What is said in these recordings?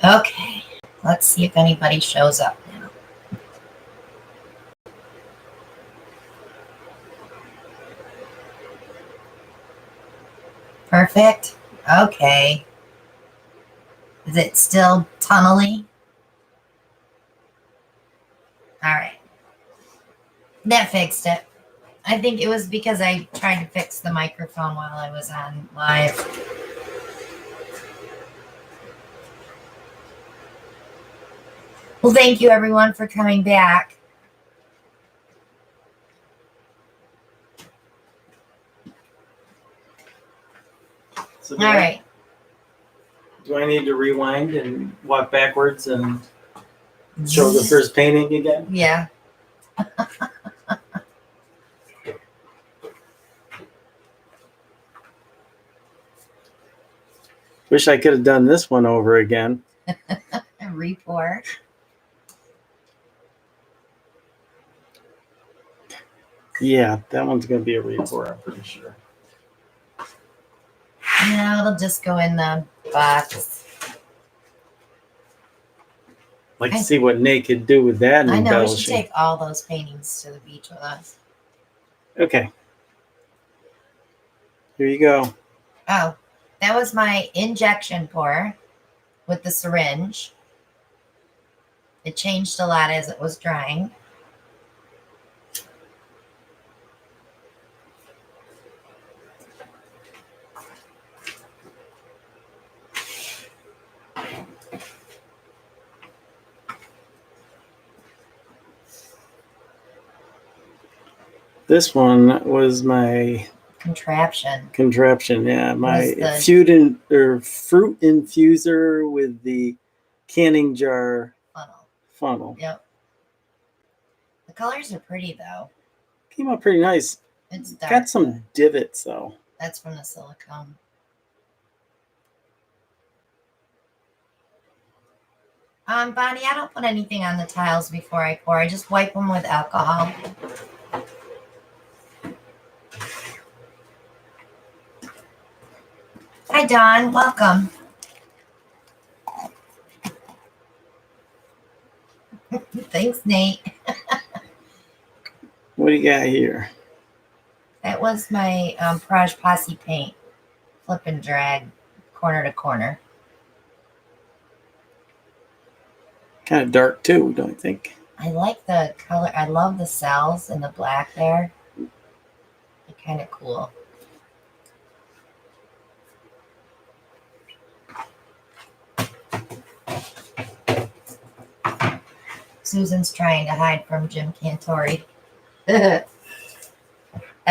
Okay, let's see if anybody shows up now. Perfect. Okay. Is it still tunnely? All right. That fixed it. I think it was because I tried to fix the microphone while I was on live. Well, thank you everyone for coming back. So All right. Do I need to rewind and walk backwards and show the first painting again? Yeah. Wish I could have done this one over again. Report. Yeah, that one's going to be a report, I'm pretty sure. No, it'll just go in the box. Like to see what Nate could do with that. I know, we should take all those paintings to the beach with us. Okay. Here you go. Oh, that was my injection pour with the syringe. It changed a lot as it was drying. This one was my contraption. Yeah, my fruit infuser with the canning jar funnel. Yep. The colors are pretty though. Came out pretty nice. It's dark. Got some divots though. That's from the silicone. Bonnie, I don't put anything on the tiles before I pour. I just wipe them with alcohol. Hi, Dawn. Welcome. Thanks, Nate. What do you got here? That was my Praj Posse paint. Flip and drag corner to corner. Kind of dark too, don't you think? I like the color. I love the cells and the black there. They're kind of cool. Susan's trying to hide from Jim Cantori. I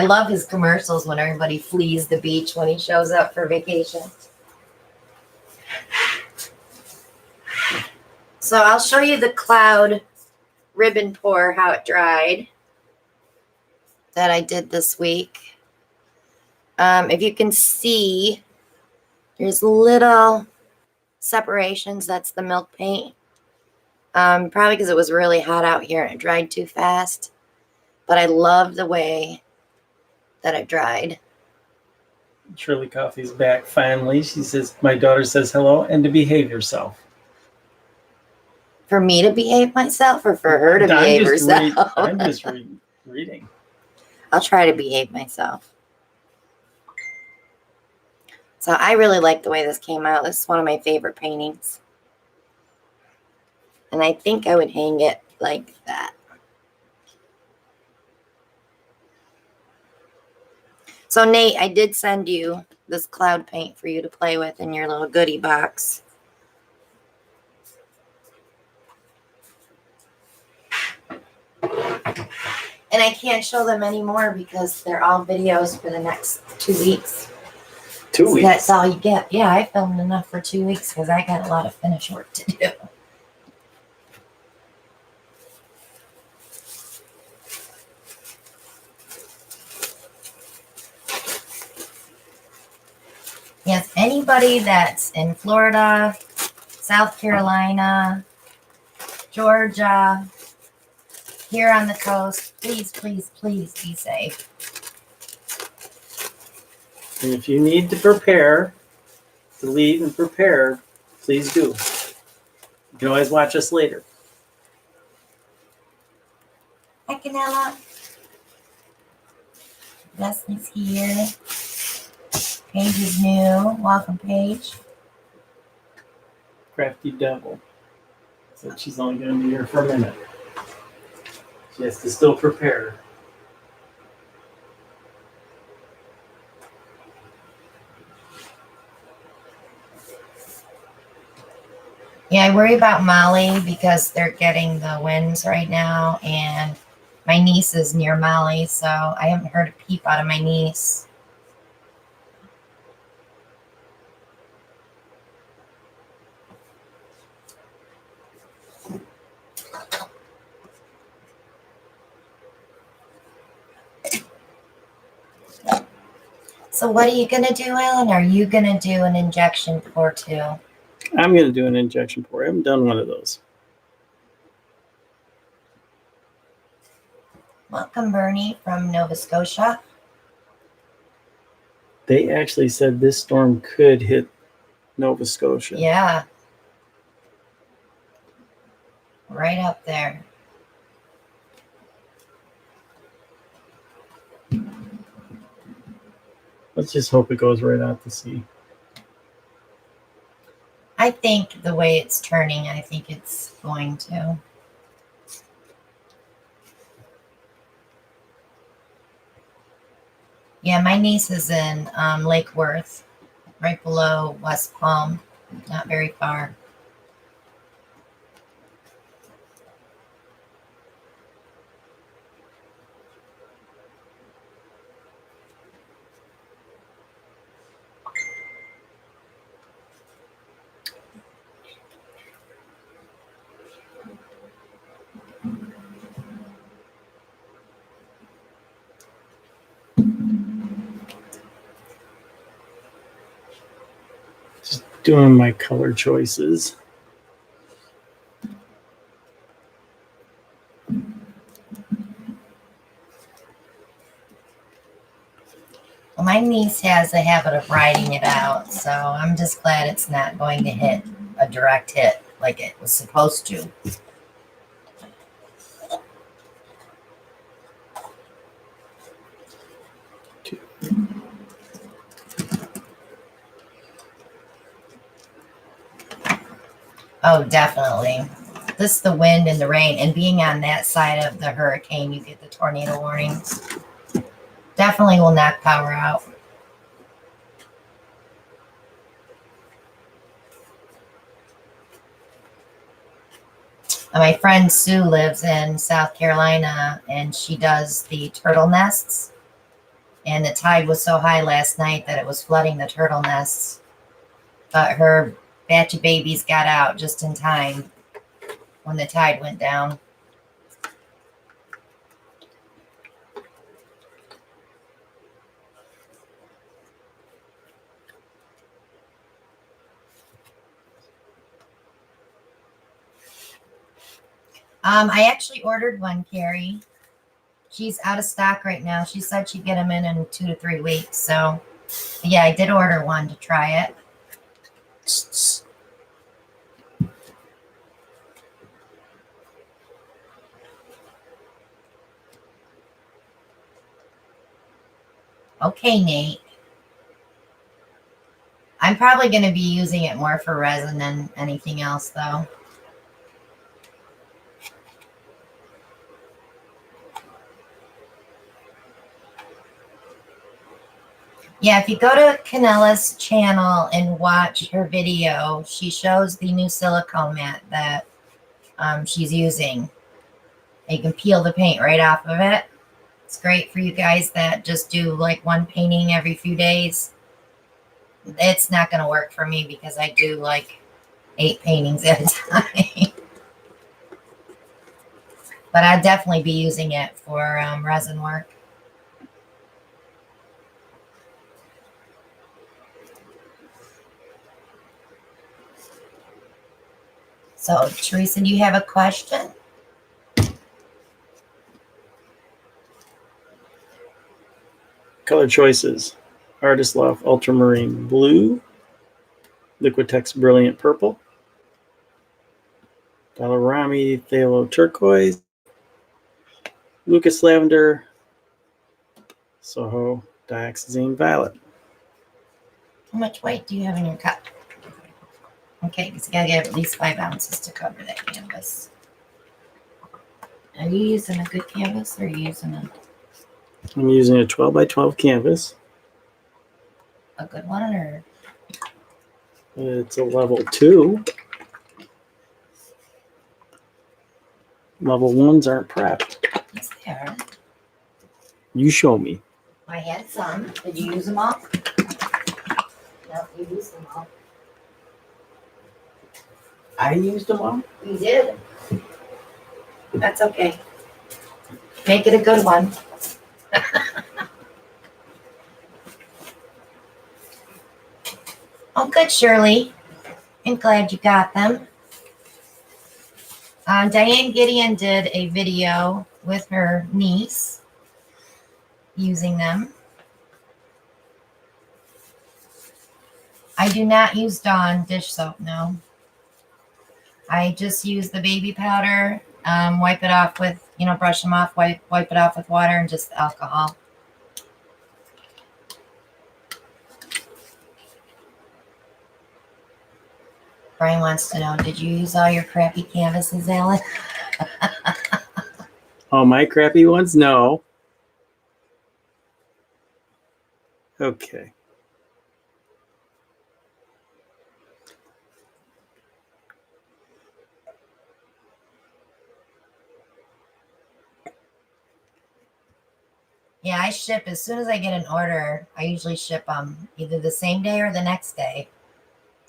love his commercials when everybody flees the beach when he shows up for vacation. So I'll show you the cloud ribbon pour, how it dried, that I did this week. If you can see, there's little separations. That's the milk paint. Probably because it was really hot out here and it dried too fast. But I love the way that it dried. Shirley Coffee's back finally. She says, my daughter says hello and to behave yourself. For me to behave myself or for her to behave herself? I'm just reading. I'll try to behave myself. So I really like the way this came out. This is one of my favorite paintings. And I think I would hang it like that. So Nate, I did send you this cloud paint for you to play with in your little goodie box. And I can't show them anymore because they're all videos for the next 2 weeks. 2 weeks? That's all you get. Yeah, I filmed enough for 2 weeks because I got a lot of finish work to do. Yes, anybody that's in Florida, South Carolina, Georgia, here on the coast, please, please, please be safe. And if you need to prepare, to leave and prepare, please do. You can always watch us later. Hi, Canella. Leslie's here. Paige is new. Welcome, Paige. Crafty devil. Said she's only going to be here for a minute. She has to still prepare. Yeah, I worry about Molly because they're getting the winds right now, and my niece is near Molly, so I haven't heard a peep out of my niece. So what are you going to do, Ellen? Are you going to do an injection pour too? I'm going to do an injection pour. I haven't done one of those. Welcome, Bernie from Nova Scotia. They actually said this storm could hit Nova Scotia. Yeah. Right up there. Let's just hope it goes right out to sea. I think the way it's turning, I think it's going to. Yeah, my niece is in Lake Worth, right below West Palm, not very far. Just doing my color choices. Well, my niece has a habit of writing it out, so I'm just glad it's not going to hit a direct hit like it was supposed to. Oh, definitely. This is the wind and the rain, and being on that side of the hurricane, you get the tornado warnings. Definitely will knock power out. My friend Sue lives in South Carolina, and she does the turtle nests. And the tide was so high last night that it was flooding the turtle nests. But her batch of babies got out just in time when the tide went down. I actually ordered one, Carrie. She's out of stock right now. She said she'd get them in 2 to 3 weeks. So, yeah, I did order one to try it. Okay, Nate. I'm probably going to be using it more for resin than anything else, though. Yeah, if you go to Canella's channel and watch her video, she shows the new silicone mat that she's using. You can peel the paint right off of it. It's great for you guys that just do like one painting every few days. It's not going to work for me because I do like 8 paintings at a time. But I'd definitely be using it for resin work. So, Teresa, do you have a question? Color choices. Artist Loft Ultramarine Blue. Liquitex Brilliant Purple. Dollarami Phthalo Turquoise, Lucas Lavender, Soho Dioxazine Violet. How much white do you have in your cup? Okay, because you gotta get at least 5 ounces to cover that canvas. Are you using a good canvas or are you using I'm using a 12 by 12 canvas. a good one or? It's a level 2. Level 1s aren't prepped. Yes, they are. You show me. I had some. Did you use them all? No, you used them all. I used them all? You did. That's okay. Make it a good one. Oh, good, Shirley. I'm glad you got them. Diane Gideon did a video with her niece using them. I do not use Dawn dish soap, no. I just use the baby powder, wipe it off with, brush them off, wipe it off with water and just alcohol. Brian wants to know, did you use all your crappy canvases, Alan? Oh, my crappy ones? No. Okay. Yeah, I ship as soon as I get an order. I usually ship them either the same day or the next day.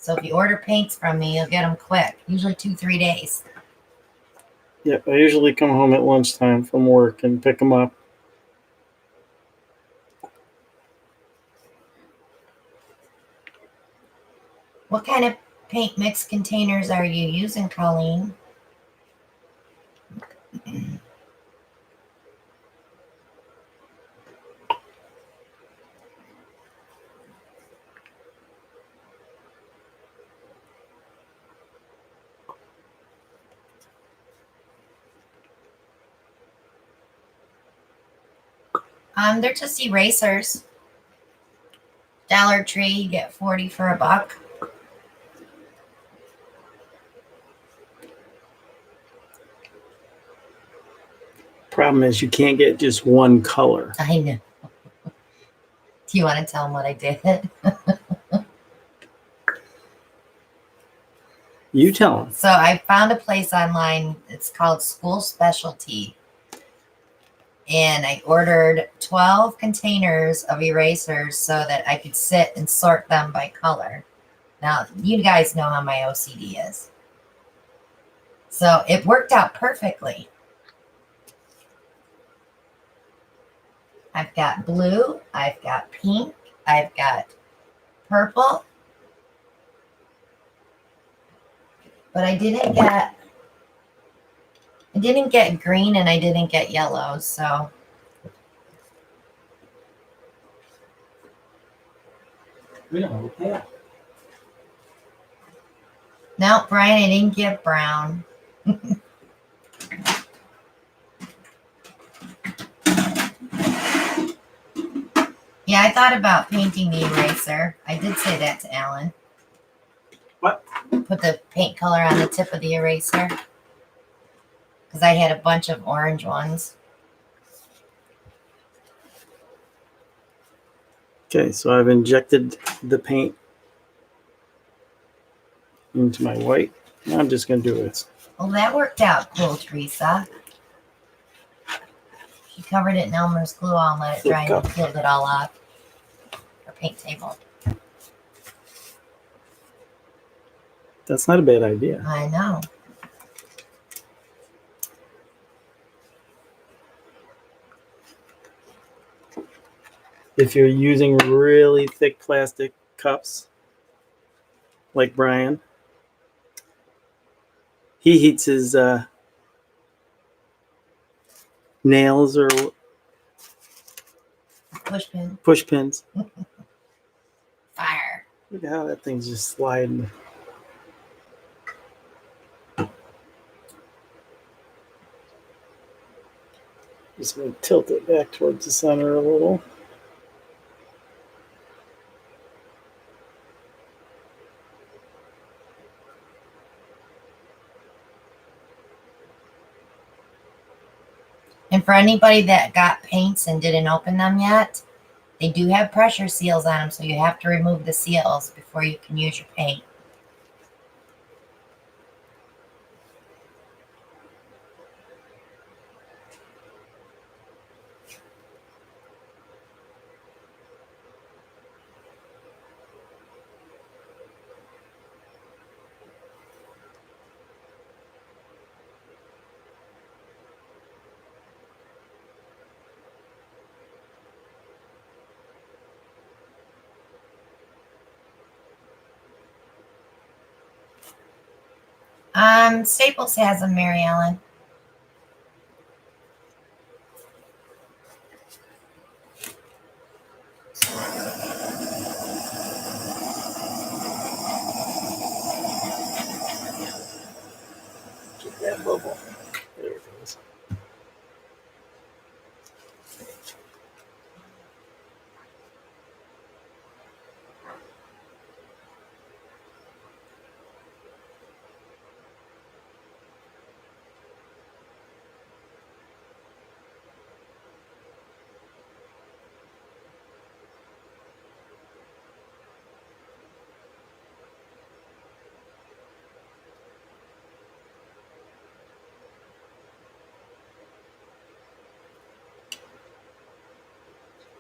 So if you order paints from me, you'll get them quick. Usually 2-3 days. Yep, I usually come home at lunchtime from work and pick them up. What kind of paint mix containers are you using, Colleen? They're just erasers. Dollar Tree, you get 40 for $1. Problem is you can't get just one color. I know. Do you want to tell them what I did? You tell them. So I found a place online. It's called School Specialty. And I ordered 12 containers of erasers so that I could sit and sort them by color. Now, you guys know how my OCD is. So it worked out perfectly. I've got blue, I've got pink, I've got purple. But I didn't get green and I didn't get yellow, so Yeah. no, Brian, I didn't get brown. Yeah, I thought about painting the eraser. I did say that to Alan. What? Put the paint color on the tip of the eraser. Because I had a bunch of orange ones. Okay, so I've injected the paint into my white. Now I'm just going to do this. Well, that worked out cool, Teresa. She covered it in Elmer's glue all and let it dry and peeled it all off. Her paint table. That's not a bad idea. I know. If you're using really thick plastic cups, like Brian, he heats his nails or Push pins. Fire. Look at how that thing's just sliding. Just going to tilt it back towards the center a little. And for anybody that got paints and didn't open them yet, they do have pressure seals on them, so you have to remove the seals before you can use your paint. Staples has them, Mary Ellen. Get that bubble. There it goes.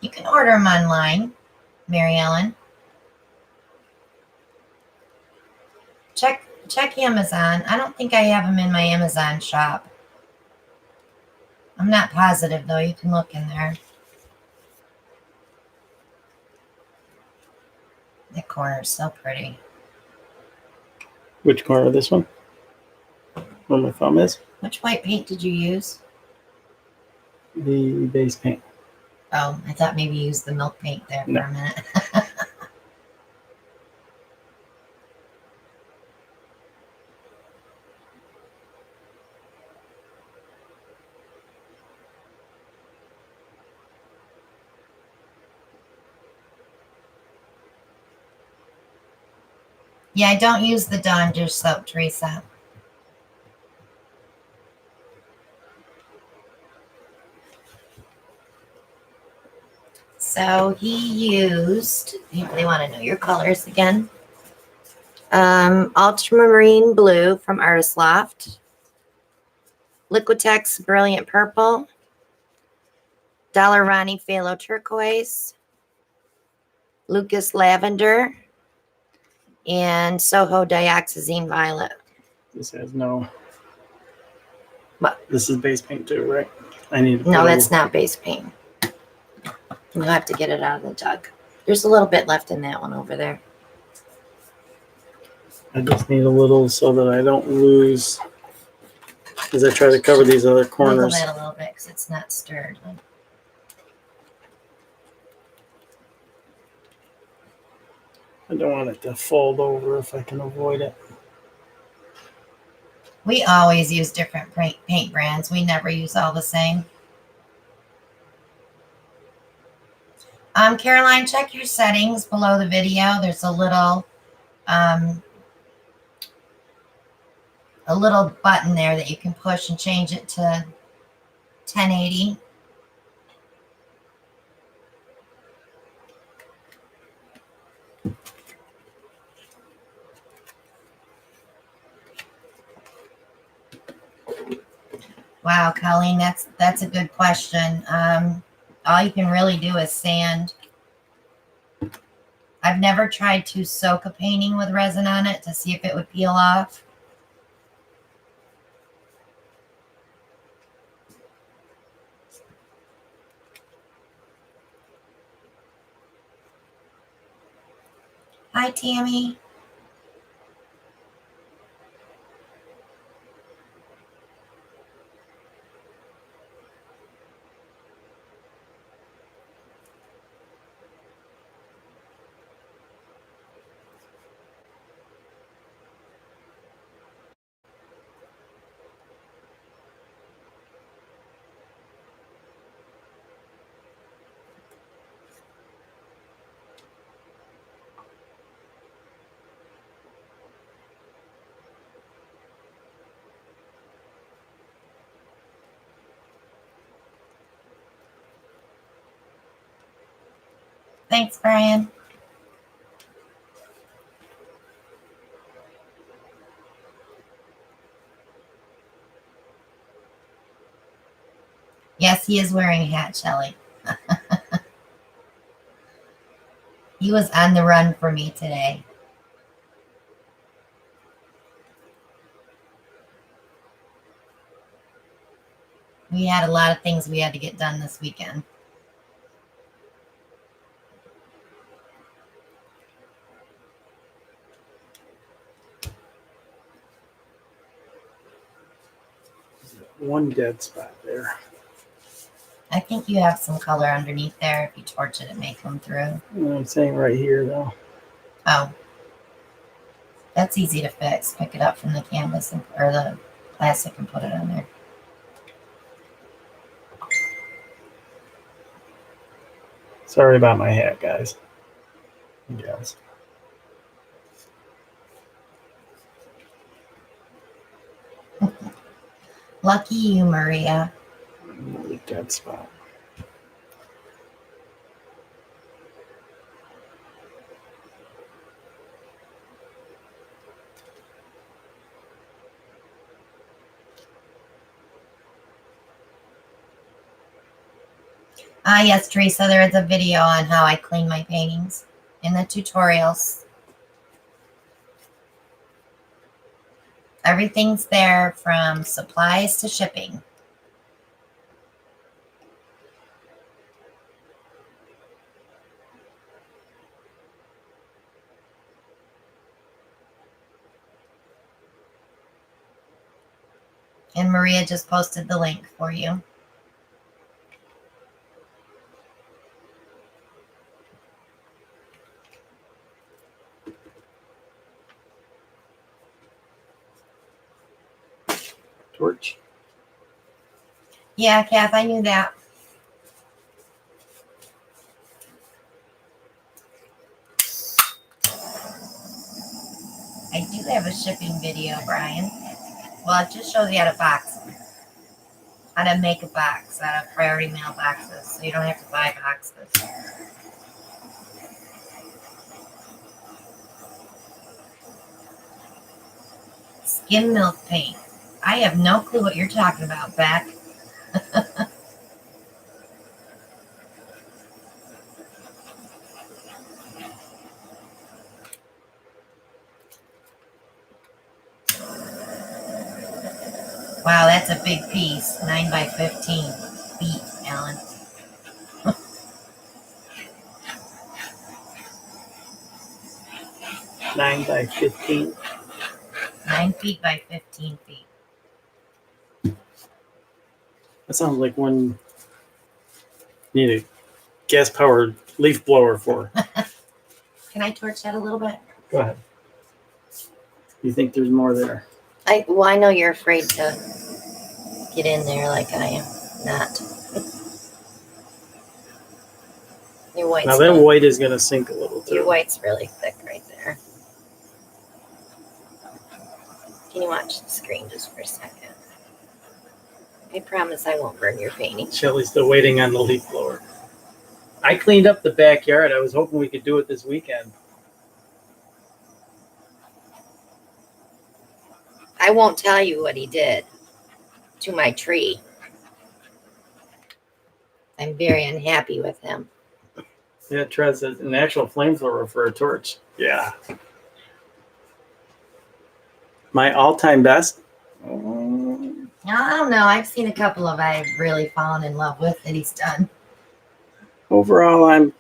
You can order them online, Mary Ellen. Check Amazon. I don't think I have them in my Amazon shop. I'm not positive, though. You can look in there. That corner is so pretty. Which corner? This one? Where my thumb is? Which white paint did you use? The base paint. Oh, I thought maybe you used the milk paint there for a minute. Yeah, I don't use the Dawn dish soap, Teresa. So he used, they want to know your colors again. Ultramarine blue from Artist Loft. Liquitex Brilliant Purple. Dollar Ronnie Phthalo Turquoise. Lucas Lavender. And Soho Dioxazine Violet. This has no. What? This is base paint too, right? I need to No, that's not base paint. You'll have to get it out of the jug. There's a little bit left in that one over there. I just need a little so that I don't lose as I try to cover these other corners. Wiggle that a little bit because it's not stirred. I don't want it to fold over if I can avoid it. We always use different paint brands. We never use all the same. Caroline, check your settings below the video. There's a little button there that you can push and change it to 1080. Wow, Colleen, that's a good question. All you can really do is sand. I've never tried to soak a painting with resin on it to see if it would peel off. Hi, Tammy. Thanks, Brian. Yes, he is wearing a hat, Shelly. He was on the run for me today. We had a lot of things we had to get done this weekend. One dead spot there. I think you have some color underneath there. If you torch it, it may come through. I'm saying right here though. Oh, that's easy to fix. Pick it up from the canvas or the plastic and put it on there. Sorry about my hat, guys. Yes. Lucky you, Maria. Another dead spot. Ah, yes, Teresa, there is a video on how I clean my paintings in the tutorials. Everything's there from supplies to shipping. And Maria just posted the link for you. Torch. Yeah, Kath, I knew that. I do have a shipping video, Brian. Well, it just shows you how to box. How to make a box out of priority mail boxes so you don't have to buy boxes. Skim milk paint. I have no clue what you're talking about, Beck. Wow, that's a big piece. 9 by 15 feet, Alan. 9 by 15. 9 feet by 15 feet. That sounds like one you need a gas powered leaf blower for. Can I torch that a little bit? Go ahead. You think there's more there? Well, I know you're afraid to get in there like I am. Not. Your white's Now that white is going to sink a little too. Your white's really thick right there. Can you watch the screen just for a second? I promise I won't burn your painting. Shelly's still waiting on the leaf blower. I cleaned up the backyard. I was hoping we could do it this weekend. I won't tell you what he did to my tree. I'm very unhappy with him. Yeah, Trez says an actual flamethrower for a torch. Yeah. My all-time best? I don't know. I've seen a couple of I've really fallen in love with that he's done. Overall, I'm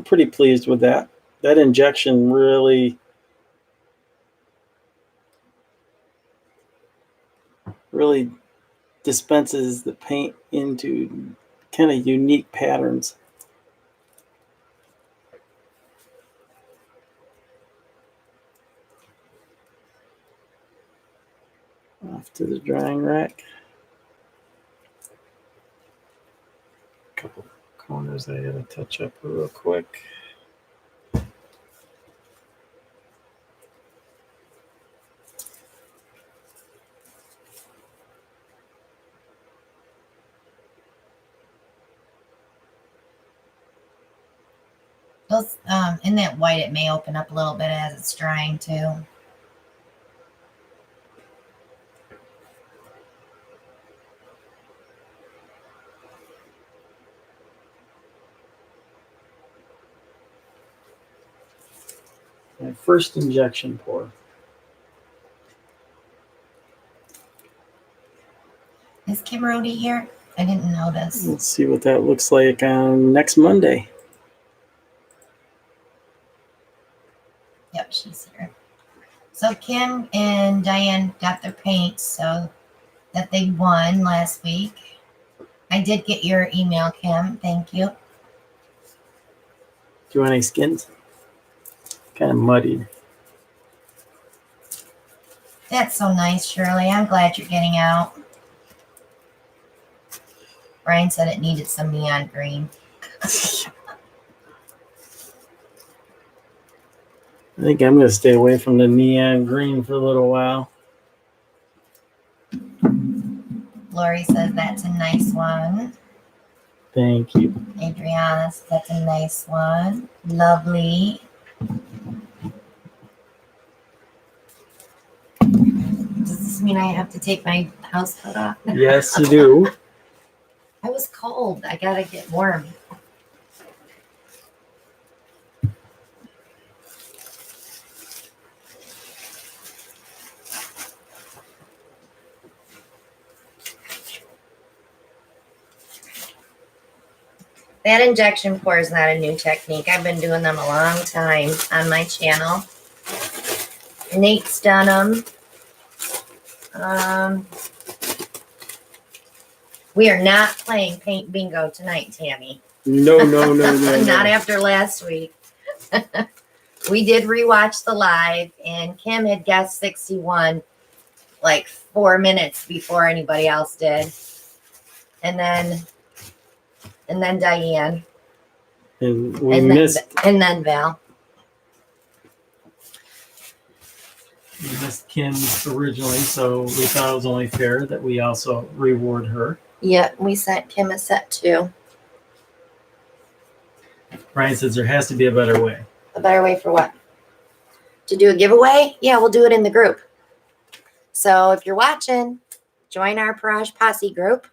pretty pleased with that. That injection really dispenses the paint into kind of unique patterns. Off to the drying rack. A couple corners I gotta touch up real quick. Those, in that white, it may open up a little bit as it's drying too. My first injection pour. Is Kim Rody here? I didn't notice. Let's see what that looks like on next Monday. Yep, she's here. So Kim and Diane got their paint so that they won last week. I did get your email, Kim. Thank you. Do you want any skins? Kind of muddied. That's so nice, Shirley. I'm glad you're getting out. Brian said it needed some neon green. I think I'm going to stay away from the neon green for a little while. Lori says that's a nice one. Thank you. Adriana says that's a nice one. Lovely. Does this mean I have to take my house coat off? Yes, you do. I was cold. I gotta get warm. That injection pour is not a new technique. I've been doing them a long time on my channel. Nate's done them. We are not playing paint bingo tonight, Tammy. No. Not after last week. We did rewatch the live, and Kim had guessed 61 like 4 minutes before anybody else did. And then Diane. And we missed. And then Val. We missed Kim's originally, so we thought it was only fair that we also reward her. Yeah, we sent Kim a set too. Brian says there has to be a better way. A better way for what? To do a giveaway? Yeah, we'll do it in the group. So if you're watching, join our Parage Posse group.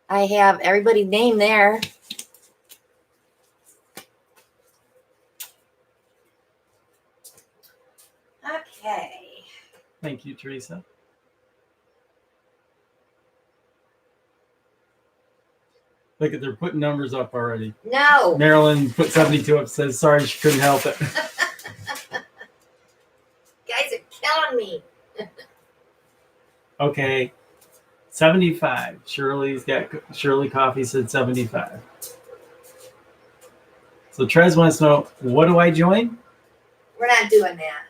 I have everybody's name there. Okay. Thank you, Teresa. Look at, they're putting numbers up already. No. Marilyn put 72 up, says sorry she couldn't help it. Guys are killing me. Okay. 75. Shirley Coffee said 75. So Trez wants to know, what do I join? We're not doing that.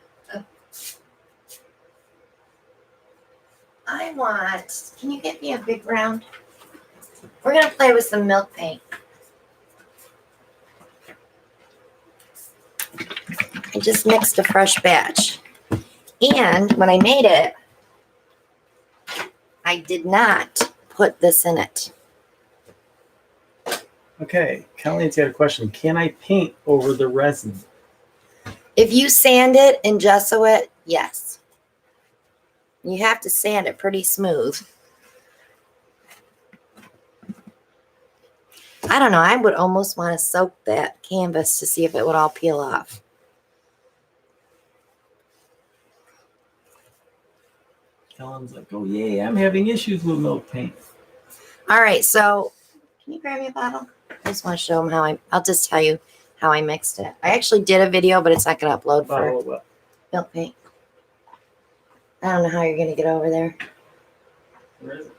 I want, can you get me a big round? We're going to play with some milk paint. I just mixed a fresh batch. And when I made it, I did not put this in it. Okay, Colleen's got a question. Can I paint over the resin? If you sand it and gesso it, yes. You have to sand it pretty smooth. I don't know. I would almost want to soak that canvas to see if it would all peel off. Kellen's like, oh, yay, I'm having issues with milk paint. All right, so can you grab me a bottle? I just want to show them how I'll just tell you how I mixed it. I actually did a video, but it's not going to upload Bottle of for what? milk paint. I don't know how you're going to get over there. Where is it?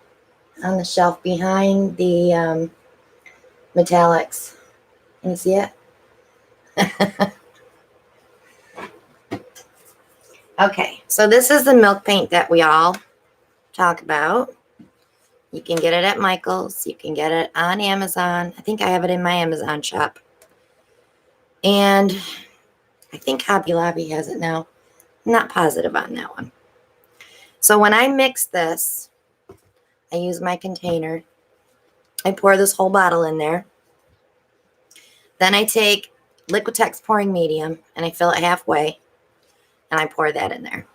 On the shelf behind the metallics. Can you see it? Okay, so this is the milk paint that we all talk about. You can get it at Michael's. You can get it on Amazon. I think I have it in my Amazon shop. And I think Hobby Lobby has it now. I'm not positive on that one. So when I mix this, I use my container. I pour this whole bottle in there. Then I take Liquitex pouring medium, and I fill it halfway, and I pour that in there.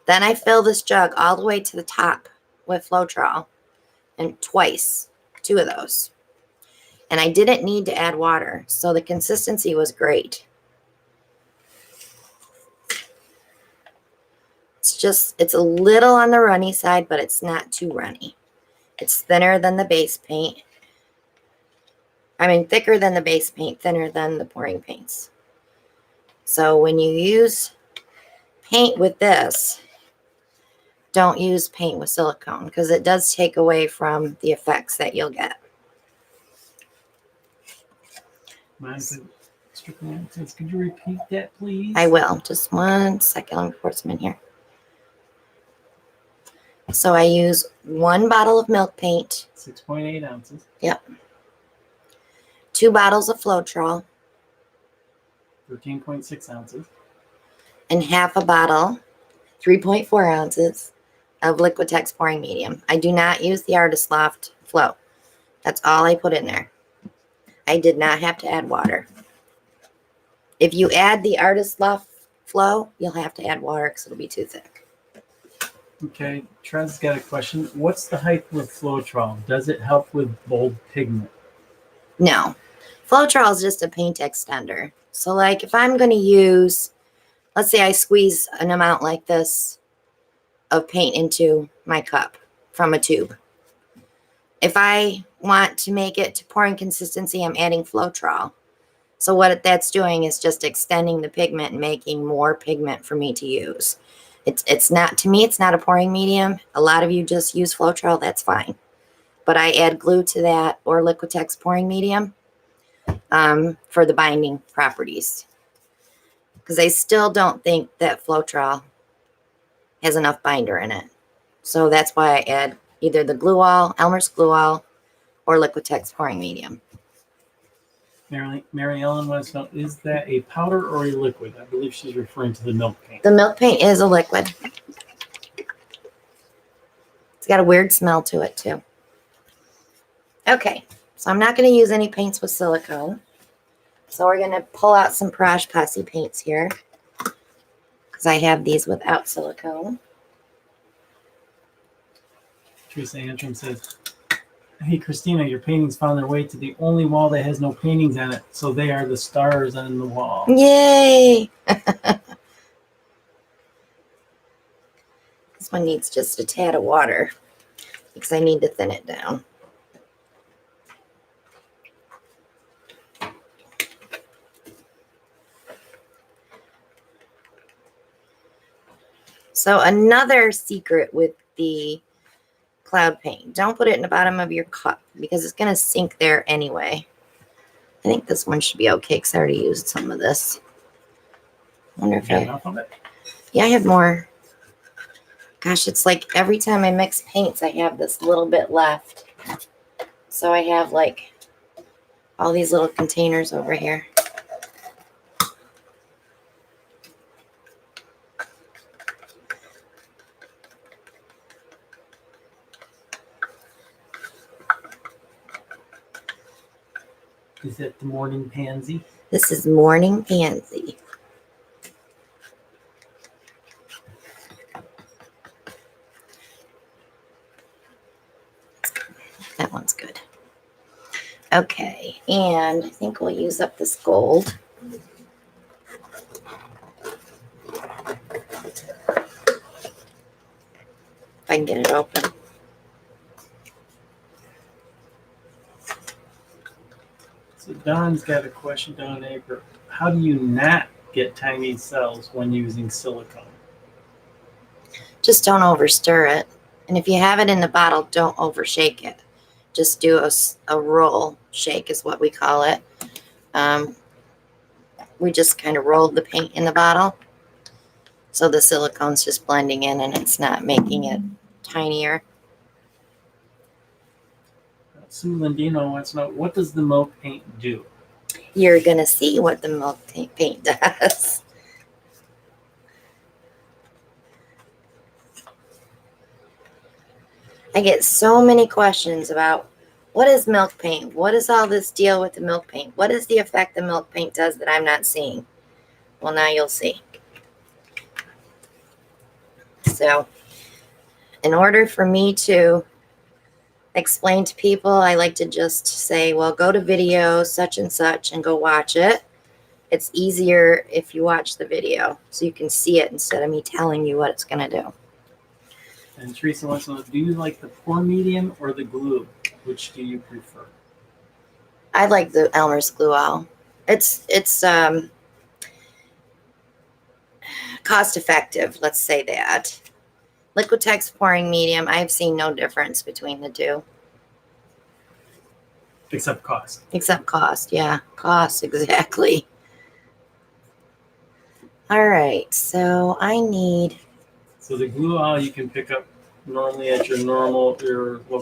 Then I fill this jug all the way to the top with Floetrol, and twice, 2 of those. And I didn't need to add water, so the consistency was great. It's a little on the runny side, but it's not too runny. It's thinner than the base paint. I mean, thicker than the base paint, thinner than the pouring paints. So when you use paint with this, don't use paint with silicone because it does take away from the effects that you'll get. Monica, could you repeat that, please? I will. Just 1 second. Let me pour some in here. So I use 1 bottle of milk paint. 6.8 ounces. Yep. 2 bottles of Floetrol. 13.6 ounces. And half a bottle, 3.4 ounces of Liquitex pouring medium. I do not use the Artist Loft Flow. That's all I put in there. I did not have to add water. If you add the Artist Loft Flow, you'll have to add water because it'll be too thick. Okay, Trez's got a question. What's the height with Floetrol? Does it help with bold pigment? No. Floetrol is just a paint extender. So like if I'm going to use, let's say I squeeze an amount like this of paint into my cup from a tube. If I want to make it to pouring consistency, I'm adding Floetrol. So what that's doing is just extending the pigment and making more pigment for me to use. It's not, to me, it's not a pouring medium. A lot of you just use Floetrol, that's fine. But I add glue to that or Liquitex pouring medium for the binding properties. Because I still don't think that Floetrol has enough binder in it. So that's why I add either the glue all, Elmer's glue all, or Liquitex pouring medium. Mary Ellen wants to know, is that a powder or a liquid? I believe she's referring to the milk paint. The milk paint is a liquid. It's got a weird smell to it too. Okay, so I'm not going to use any paints with silicone. So we're going to pull out some Posh Posse paints here because I have these without silicone. Teresa Antrim says, hey, Christina, your paintings found their way to the only wall that has no paintings on it. So they are the stars on the wall. Yay! This one needs just a tad of water because I need to thin it down. So another secret with the cloud paint, don't put it in the bottom of your cup because it's going to sink there anyway. I think this one should be okay because I already used some of this. I wonder if yeah, I have more. Gosh, it's like every time I mix paints, I have this little bit left. So I have like all these little containers over here. Is that the morning pansy? This is morning pansy. That one's good. Okay, and I think we'll use up this gold. If I can get it open. So Don's got a question, Don Aker. How do you not get tiny cells when using silicone? Just don't overstir it. And if you have it in the bottle, don't overshake it. Just do a roll shake is what we call it. We just kind of rolled the paint in the bottle. So the silicone's just blending in and it's not making it tinier. Sue Lindino wants to know, what does the milk paint do? You're going to see what the milk paint does. I get so many questions about What is milk paint? What is all this deal with the milk paint? What is the effect the milk paint does that I'm not seeing? Well, now you'll see. So, in order for me to explain to people, I like to just say, well, go to video such and such and go watch it. It's easier if you watch the video so you can see it instead of me telling you what it's going to do. And Teresa wants to know, do you like the pour medium or the glue? Which do you prefer? I like the Elmer's glue all. It's cost effective, let's say that. Liquitex pouring medium, I've seen no difference between the two. Except cost. Except cost, yeah. Cost, exactly. All right, so I need... So the glue all you can pick up normally at your local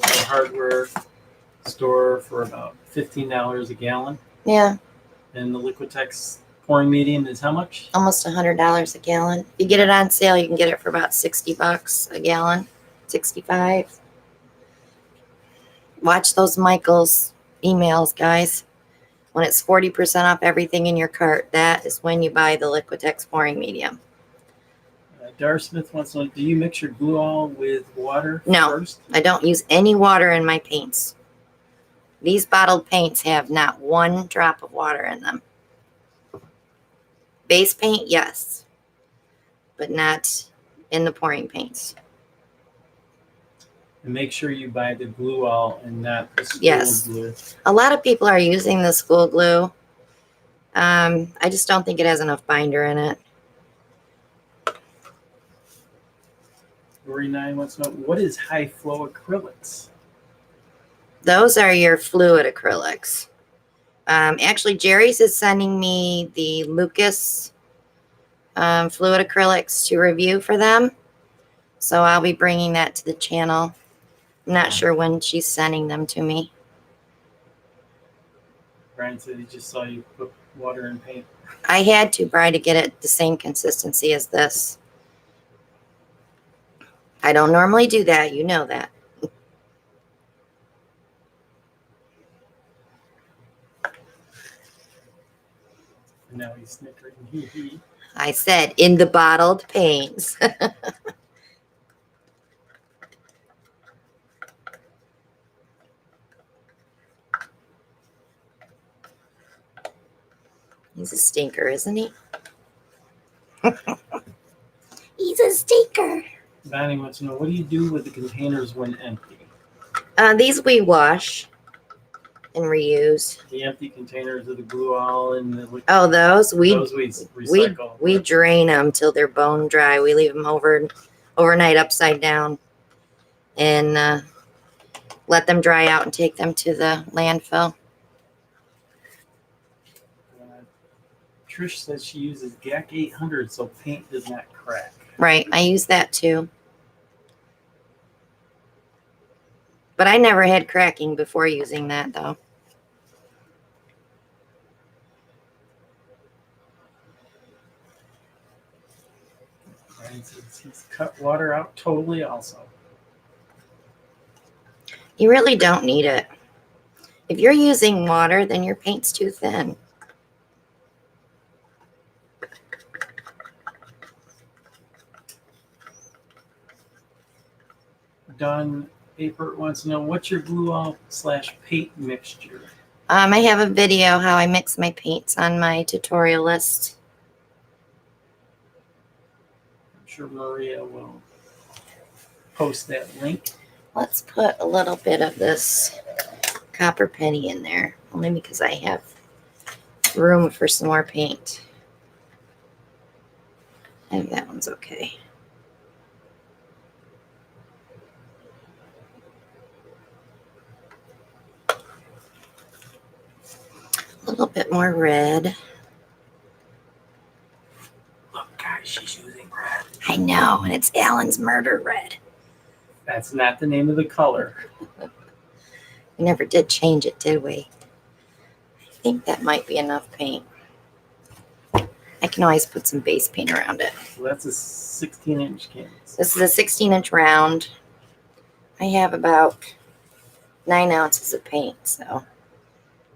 hardware store for about $15 a gallon. Yeah. And the Liquitex pouring medium is how much? Almost $100 a gallon. If you get it on sale, you can get it for about $60 a gallon. 65. Watch those Michael's emails, guys. When it's 40% off everything in your cart, that is when you buy the Liquitex pouring medium. Dar Smith wants to know, do you mix your glue all with water first? I don't use any water in my paints. These bottled paints have not one drop of water in them. Base paint, yes, but not in the pouring paints. And make sure you buy the glue all and not the school glue. A lot of people are using the school glue. I just don't think it has enough binder in it. Rory 9 wants to know, what is high flow acrylics? Those are your fluid acrylics. Actually, Jerry's is sending me the Lucas fluid acrylics to review for them. So I'll be bringing that to the channel. I'm not sure when she's sending them to me. Brian said he just saw you put water in paint. I had to, Brian, to get it the same consistency as this. I don't normally do that. You know that. And now he's snickering. I said in the bottled paints. He's a stinker, isn't he? He's a stinker. Bonnie wants to know, what do you do with the containers when empty? These we wash and reuse. The empty containers of the glue all and the those we recycle. We drain them till they're bone dry. We leave them overnight upside down and let them dry out and take them to the landfill. Trish says she uses GAC 800 so paint does not crack. Right, I use that too. But I never had cracking before using that though. Brian says he's cut water out totally also. You really don't need it. If you're using water, then your paint's too thin. Don Apert wants to know, what's your glue all / paint mixture? I have a video how I mix my paints on my tutorial list. I'm sure Maria will post that link. Let's put a little bit of this copper penny in there, only because I have room for some more paint. I think that one's okay. A little bit more red. Look, guys, she's using red. I know, and it's Alan's murder red. That's not the name of the color. We never did change it, did we? I think that might be enough paint. I can always put some base paint around it. So that's a 16-inch canvas. This is a 16-inch round. I have about 9 ounces of paint, so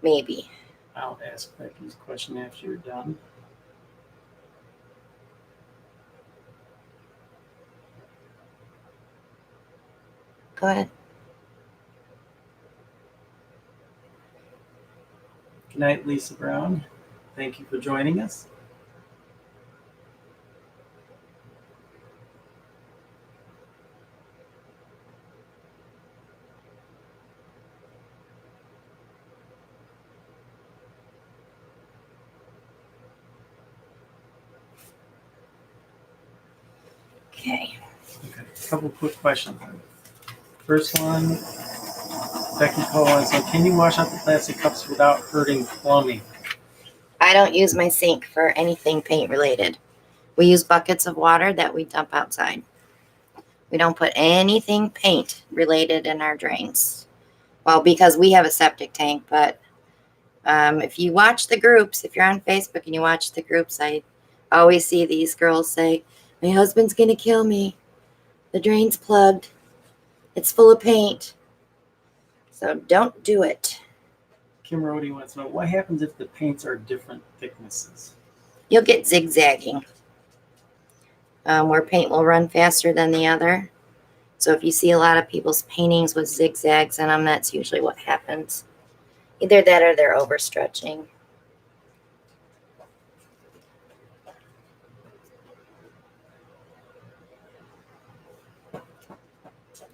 maybe. I'll ask Becky's question after you're done. Go ahead. Good night, Lisa Brown. Thank you for joining us. Okay. Okay, a couple quick questions. First one, Becky Cohen. So, can you wash out the plastic cups without hurting plumbing? I don't use my sink for anything paint related. We use buckets of water that we dump outside. We don't put anything paint related in our drains. Well, because we have a septic tank, but if you watch the groups, if you're on Facebook and you watch the groups, I always see these girls say, my husband's going to kill me. The drain's plugged. It's full of paint. So don't do it. Kim Rody wants to know what happens if the paints are different thicknesses. You'll get zigzagging, where paint will run faster than the other. So if you see a lot of people's paintings with zigzags in them, that's usually what happens. Either that or they're overstretching.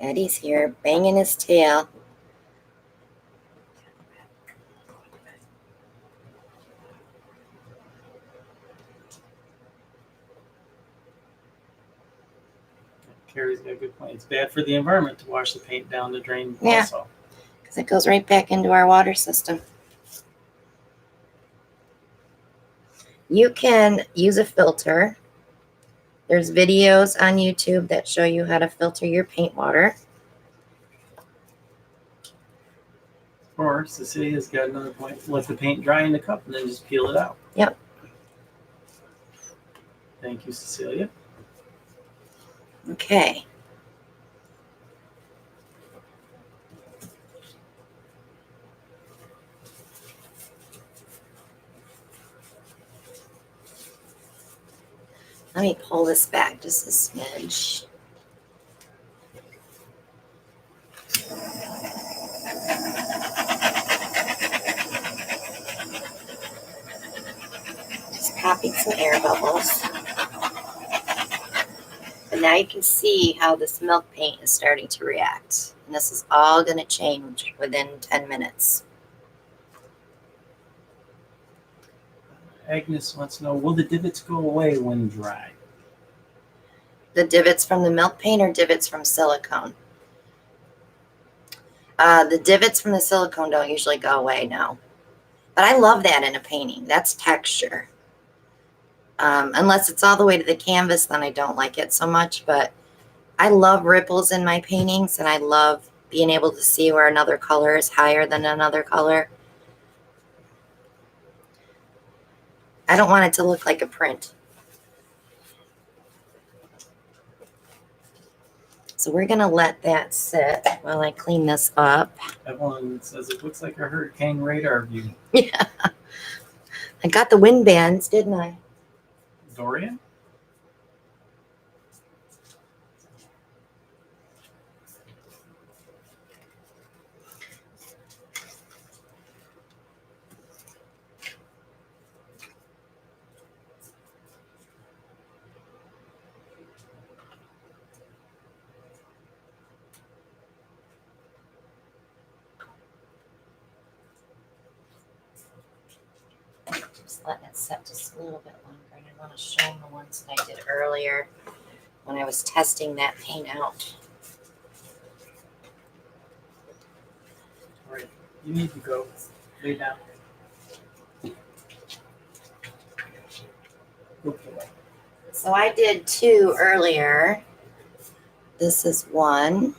Eddie's here, banging his tail. Carrie's got a good point. It's bad for the environment to wash the paint down the drain Yeah. also. Because it goes right back into our water system. You can use a filter. There's videos on YouTube that show you how to filter your paint water. Or Cecilia's got another point. Let the paint dry in the cup and then just peel it out. Yep. Thank you, Cecilia. Okay. Let me pull this back just a smidge. Just popping some air bubbles. But now you can see how this milk paint is starting to react. And this is all going to change within 10 minutes. Agnes wants to know, will the divots go away when dry? The divots from the milk paint or divots from silicone? The divots from the silicone don't usually go away, no. But I love that in a painting. That's texture. Unless it's all the way to the canvas, then I don't like it so much. But I love ripples in my paintings, and I love being able to see where another color is higher than another color. I don't want it to look like a print. So we're going to let that sit while I clean this up. Evelyn says it looks like a hurricane radar view. Yeah. I got the wind bands, didn't I? Dorian? Just letting it set just a little bit longer. And I want to show them the ones that I did earlier when I was testing that paint out. All right, you need to go. Lay down. Okay. So I did 2 earlier. This is 1.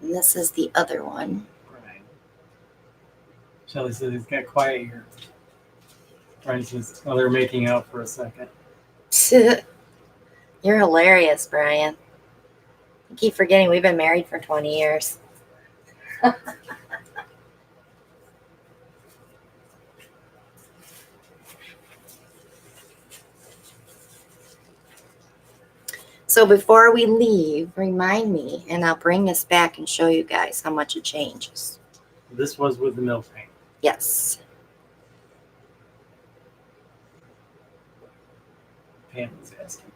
And this is the other one. Right. Shelly says it's got quiet here. Brian says, oh, they're making out for a second. You're hilarious, Brian. You keep forgetting we've been married for 20 years. So before we leave, remind me, and I'll bring this back and show you guys how much it changes. This was with the milk paint. Yes. Pam was asking.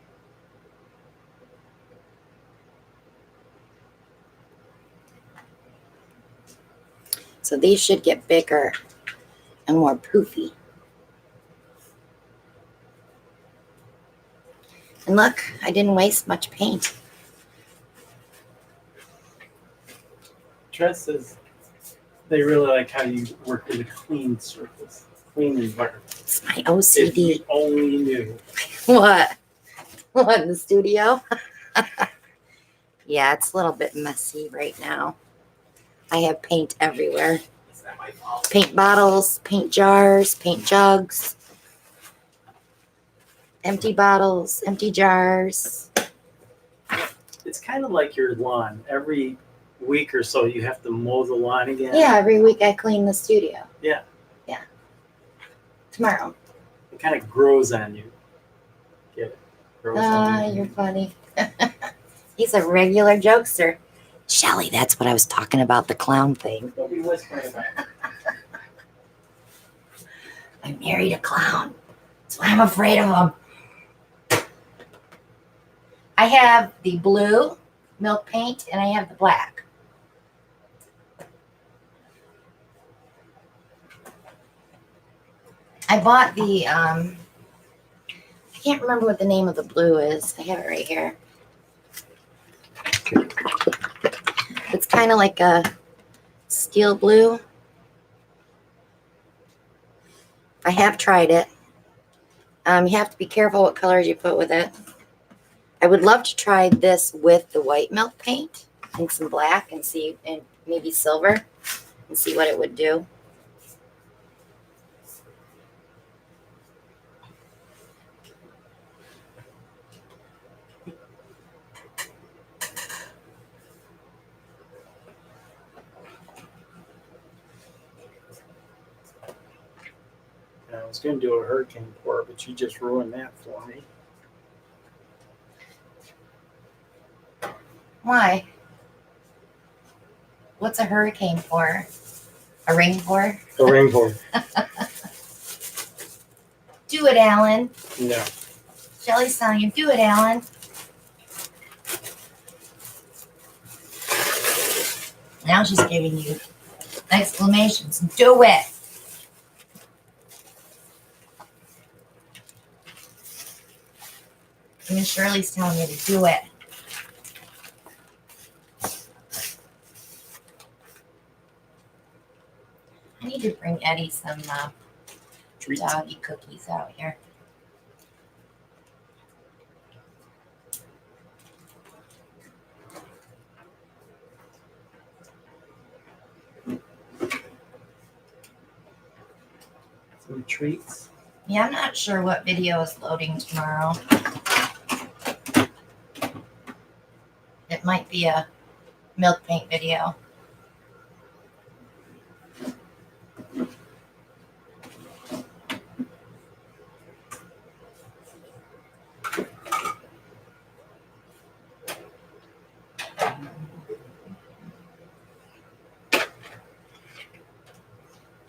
So these should get bigger and more poofy. And look, I didn't waste much paint. Tress says they really like how you work with a clean surface, clean environment. It's my If OCD. you only knew. What? What, in the studio? Yeah, it's a little bit messy right now. I have paint everywhere. Is that my fault? Paint bottles, paint jars, paint jugs. Empty bottles, empty jars. It's kind of like your lawn. Every week or so, you have to mow the lawn again. Yeah, every week I clean the studio. Yeah. Yeah. Tomorrow. It kind of grows on you. Get it? Grows on you. You're funny. He's a regular jokester. Shelly, that's what I was talking about, the clown thing. Don't be whispering about it. I married a clown. That's why I'm afraid of him. I have the blue milk paint and I have the black. I bought the, I can't remember what the name of the blue is. I have it right here. It's kind of like a steel blue. I have tried it. You have to be careful what colors you put with it. I would love to try this with the white milk paint and some black and see, and maybe silver, and see what it would do. I was going to do a hurricane pour, but you just ruined that for me. Why? What's a hurricane for? A ring pour? A ring pour. Do it, Alan. No. Shelly's telling you, do it, Alan. Now she's giving you exclamations. Do it. Even Shirley's telling you to do it. I need to bring Eddie some Treats. doggy cookies out here. Some treats. Yeah, I'm not sure what video is loading tomorrow. It might be a milk paint video.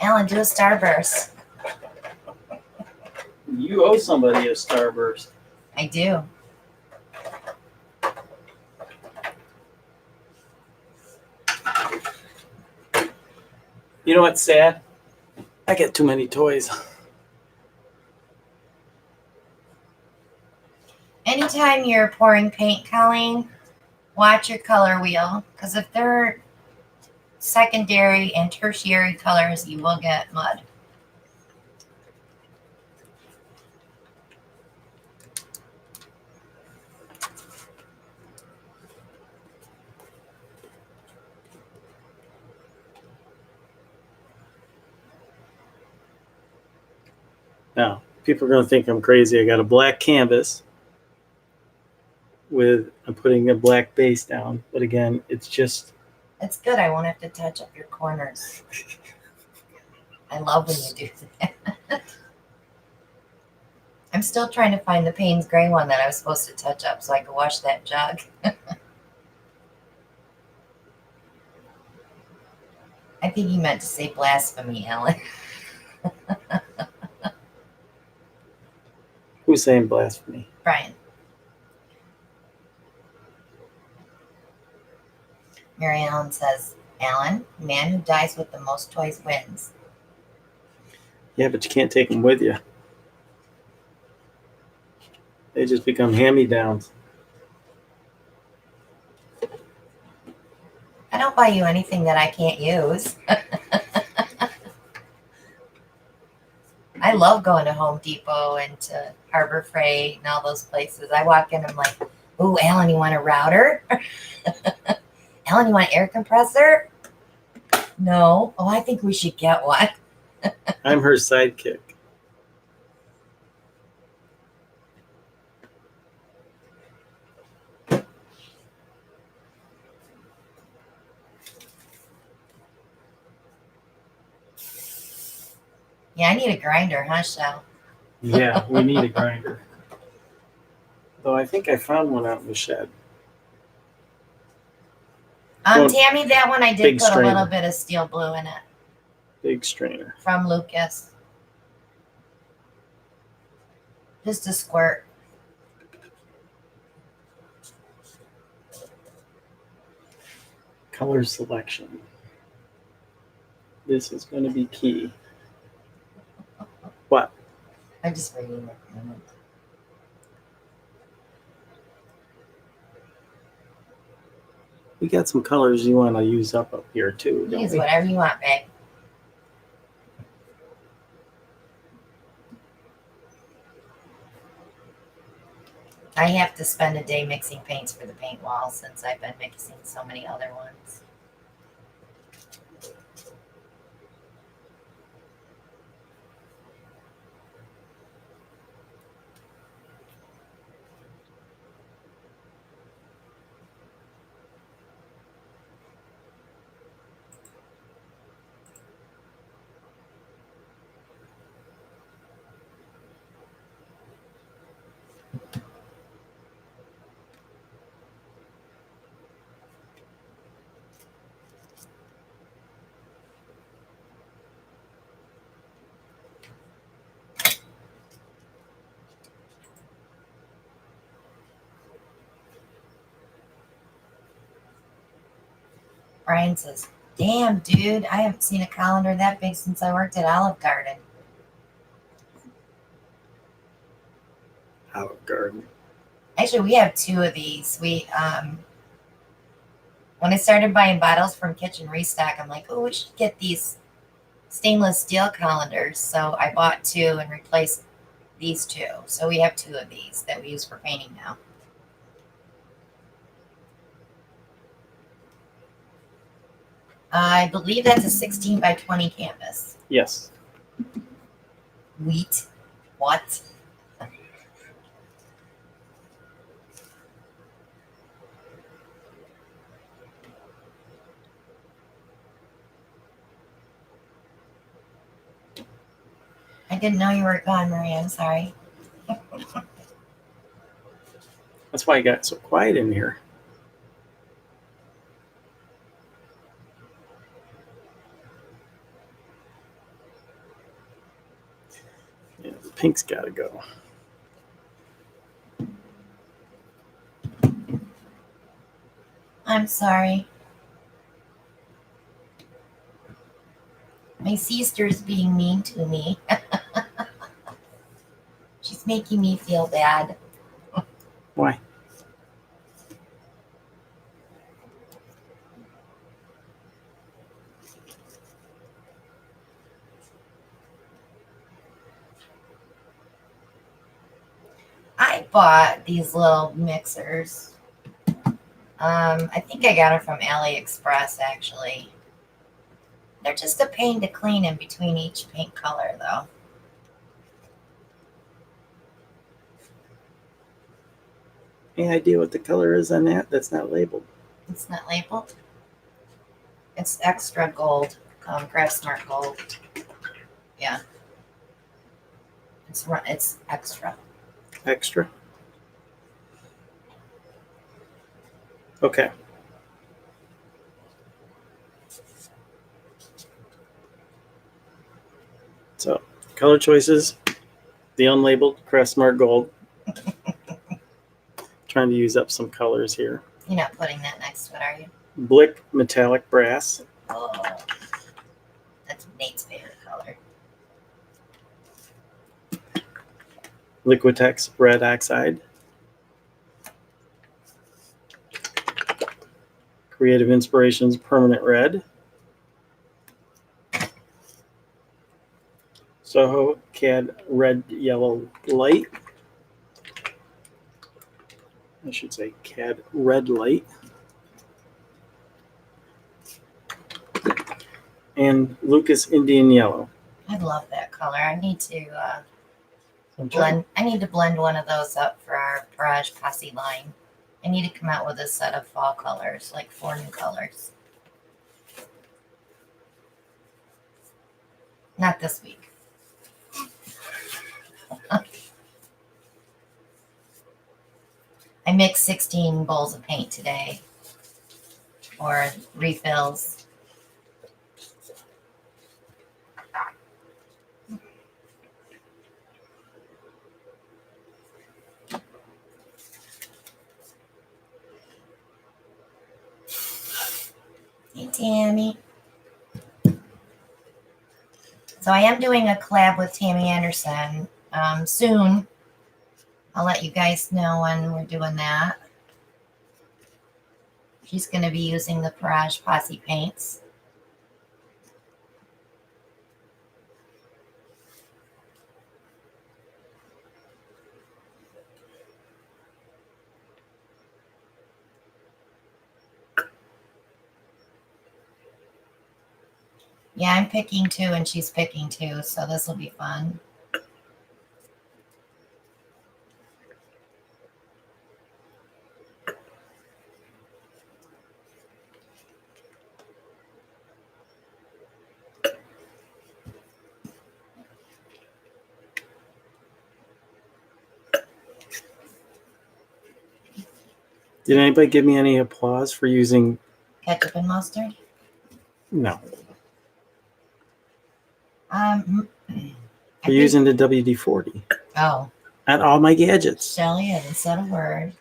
Alan, do a starburst. You owe somebody a Starburst. I do. You know what's sad? I get too many toys. Anytime you're pouring paint, Colleen, watch your color wheel. Because if they're secondary and tertiary colors, you will get mud. Now, people are going to think I'm crazy. I got a black canvas I'm putting a black base down. But again, it's just... It's good. I won't have to touch up your corners. I love when you do that. I'm still trying to find the Payne's gray one that I was supposed to touch up so I could wash that jug. I think he meant to say blasphemy, Alan. Who's saying blasphemy? Brian. Mary Ellen says, Alan, man who dies with the most toys wins. Yeah, but you can't take them with you. They just become hand-me-downs. I don't buy you anything that I can't use. I love going to Home Depot and to Harbor Freight and all those places. I walk in, I'm like, ooh, Alan, you want a router? Alan, you want an air compressor? No. Oh, I think we should get one. I'm her sidekick. Yeah, I need a grinder, huh, Shell? Yeah, we need a grinder. Though I think I found one out in the shed. Tammy, that one I did put strainer. a little bit of steel blue in it. Big strainer. From Lucas. Just a squirt. Color selection. This is going to be key. What? I'm just reading it. We got some colors you want to use up here too, don't Use we? whatever you want, babe. I have to spend a day mixing paints for the paint wall since I've been mixing so many other ones. Brian says, damn, dude, I haven't seen a colander that big since I worked at Olive Garden. Olive Garden. Actually, we have two of these. When I started buying bottles from Kitchen Restock, I'm like, oh, we should get these stainless steel colanders. So I bought two and replaced these two. So we have two of these that we use for painting now. I believe that's a 16 by 20 canvas. Yes. Wheat. What? I didn't know you were gone, Maria. I'm sorry. That's why I got so quiet in here. Yeah, the pink's got to go. I'm sorry. My sister's being mean to me. She's making me feel bad. Why? I bought these little mixers. I think I got them from AliExpress, actually. They're just a pain to clean in between each paint color, though. Any idea what the color is on that? That's not labeled. It's not labeled. It's extra gold, Craft Smart Gold. Yeah. It's extra. Extra. Okay. So, color choices, the unlabeled Craft Smart Gold. Trying to use up some colors here. You're not putting that next to it, are you? Blick Metallic Brass. Oh, that's Nate's favorite color. Liquitex Red Oxide. Creative Inspirations Permanent Red. Soho CAD Red Yellow Light. I should say CAD Red Light. And Lucas Indian Yellow. I love that color. I need to blend. I need to blend one of those up for our Barrage Posse line. I need to come out with a set of fall colors, like 4 new colors. Not this week. I mixed 16 bowls of paint today, or refills. Hey, Tammy. So I am doing a collab with Tammy Anderson soon. I'll let you guys know when we're doing that. She's going to be using the Barrage Posse paints. Yeah, I'm picking 2 and she's picking 2, so this will be fun. Did anybody give me any applause for using? Ketchup and mustard? No. For using the WD-40. Oh. On all my gadgets. Shelly hasn't said a word.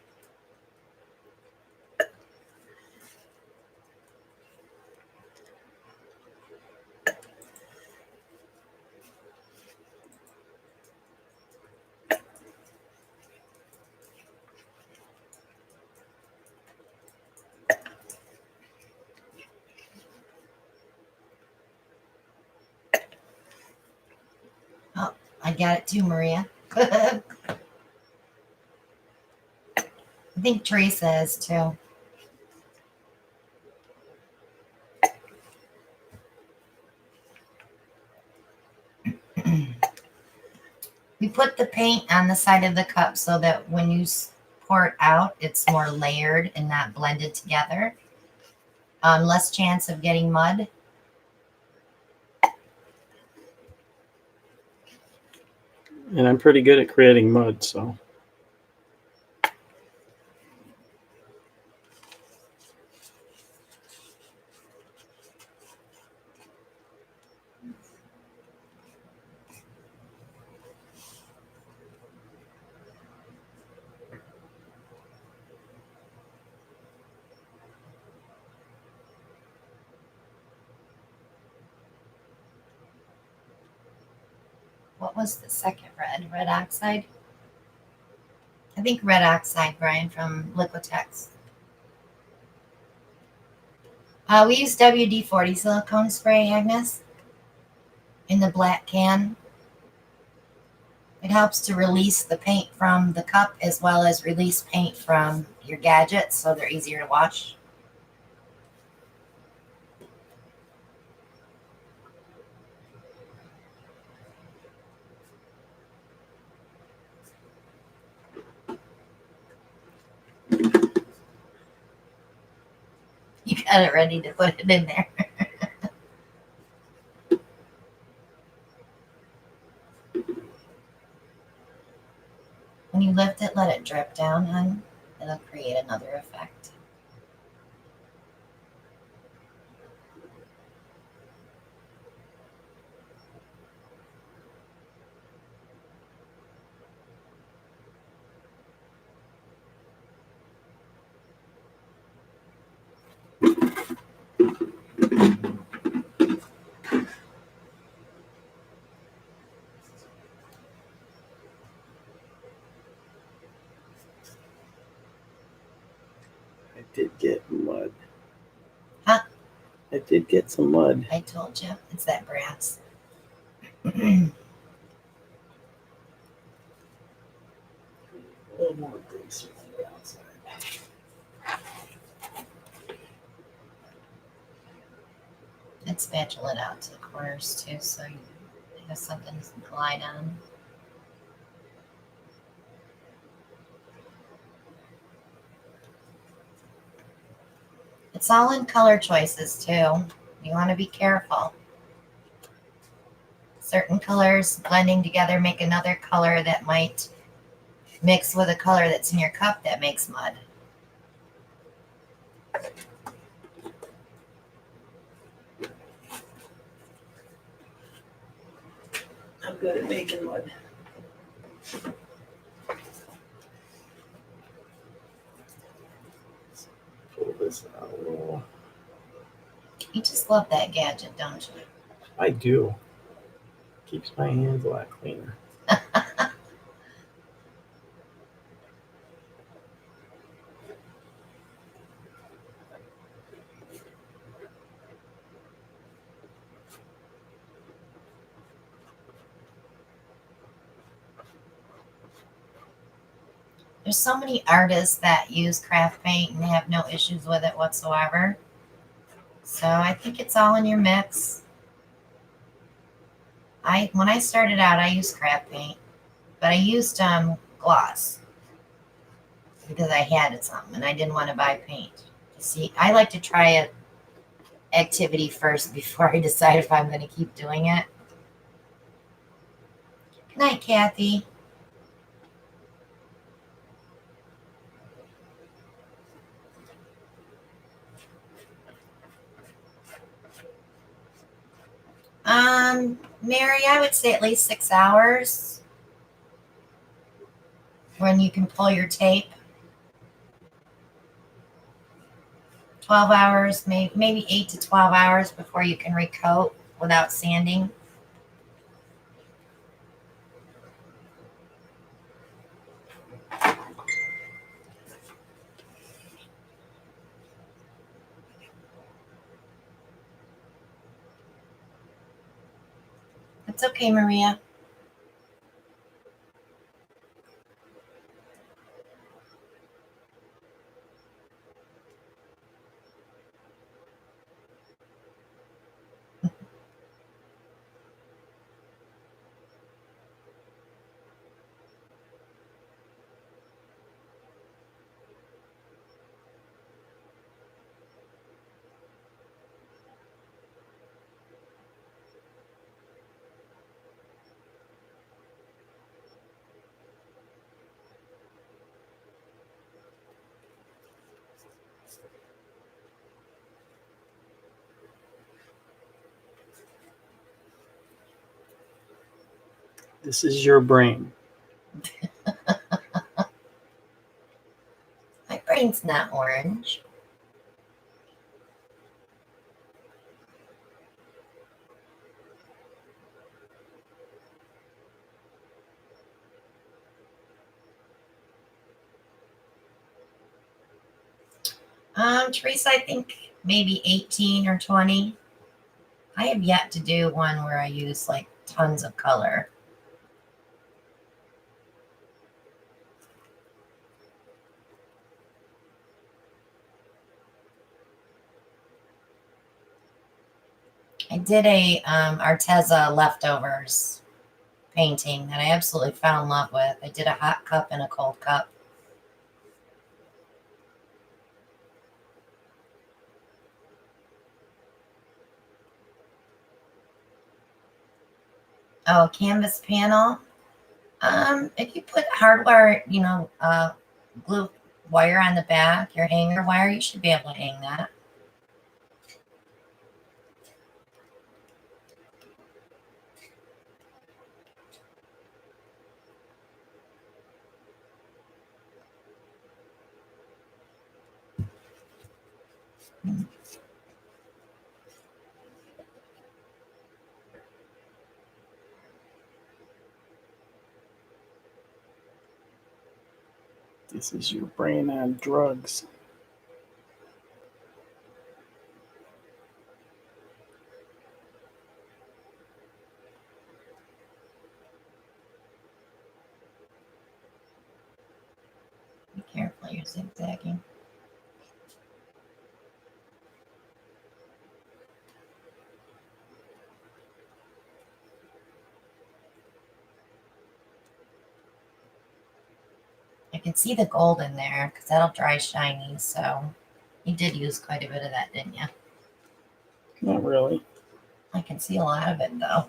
Oh, I got it too, Maria. I think Teresa is too. We put the paint on the side of the cup so that when you pour it out, it's more layered and not blended together. Less chance of getting mud. And I'm pretty good at creating mud, so. What was the second red? Red oxide? I think red oxide, Brian, from Liquitex. We use WD-40 silicone spray, Agnes, in the black can. It helps to release the paint from the cup as well as release paint from your gadgets so they're easier to wash. had it ready to put it in there. When you lift it, let it drip down, hon. It'll create another effect. I did get mud. Huh? I did get some mud. I told you, it's that brass. A little more grease on the outside. And spatula it out to the corners too, so you have something to glide on. It's all in color choices too. You want to be careful. Certain colors blending together make another color that might mix with a color that's in your cup that makes mud. I'm good at making mud. Pull this out a little. You just love that gadget, don't you? I do. Keeps my hands a lot cleaner. There's so many artists that use craft paint and have no issues with it whatsoever. So I think it's all in your mix. When I started out, I used craft paint, but I used gloss because I had it something and I didn't want to buy paint. See, I like to try a activity first before I decide if I'm going to keep doing it. Good night, Kathy. Mary, I would say at least 6 hours when you can pull your tape. 12 hours, maybe 8 to 12 hours before you can recoat without sanding. It's okay, Maria. This is your brain. My brain's not orange. Teresa, I think maybe 18 or 20. I have yet to do one where I use like tons of color. I did a Arteza leftovers painting that I absolutely fell in love with. I did a hot cup and a cold cup. Oh, canvas panel. If you put hardwire, glue wire on the back, your hanger wire, you should be able to hang that. This is your brain on drugs. Be careful, you're zigzagging. I can see the gold in there because that'll dry shiny. So you did use quite a bit of that, didn't you? Not really. I can see a lot of it though.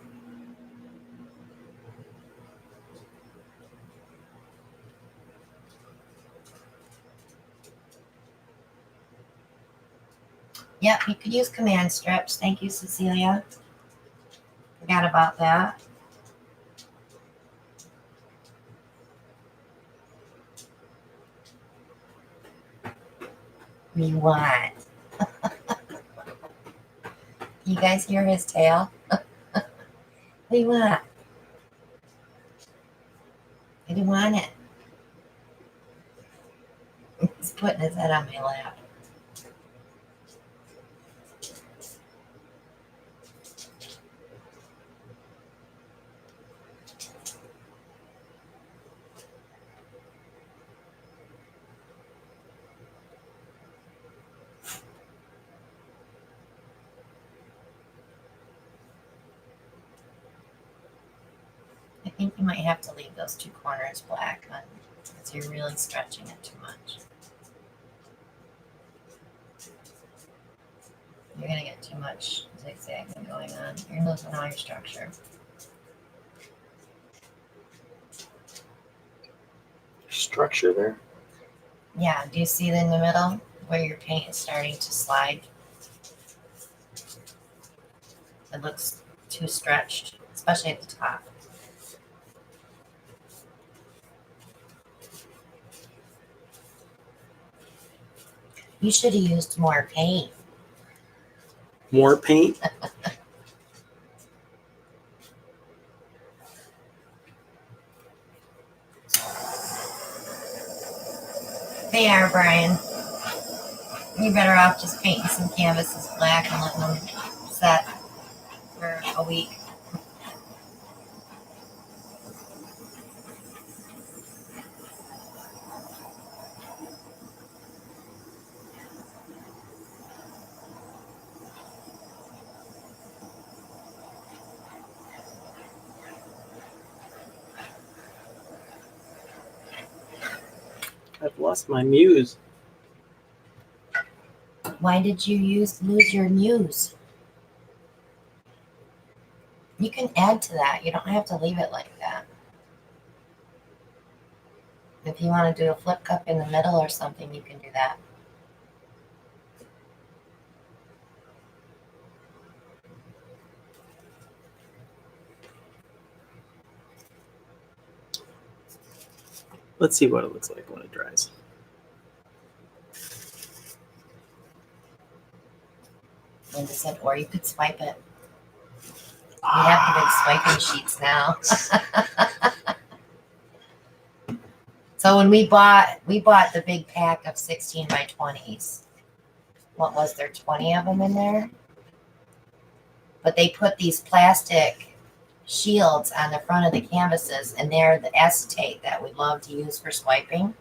Yep, you could use command strips. Thank you, Cecilia. Forgot about that. Me what? You guys hear his tail? What do you want? I do want it. He's putting his head on my lap. I think you might have to leave those two corners black because you're really stretching it too much. You're going to get too much zigzagging going on. You're losing all your structure. Structure there. Yeah, do you see in the middle where your paint is starting to slide? It looks too stretched, especially at the top. You should have used more paint. More paint? They are, Brian. You're better off just painting some canvases black and letting them set for a week. I've lost my muse. Why did you lose your muse? You can add to that. You don't have to leave it like that. If you want to do a flip cup in the middle or something, you can do that. Let's see what it looks like when it dries. Linda said, or you could swipe it. We have the big swiping sheets now. So when we bought the big pack of 16 by 20s. What was there, 20 of them in there? But they put these plastic shields on the front of the canvases, and they're the acetate that we love to use for swiping.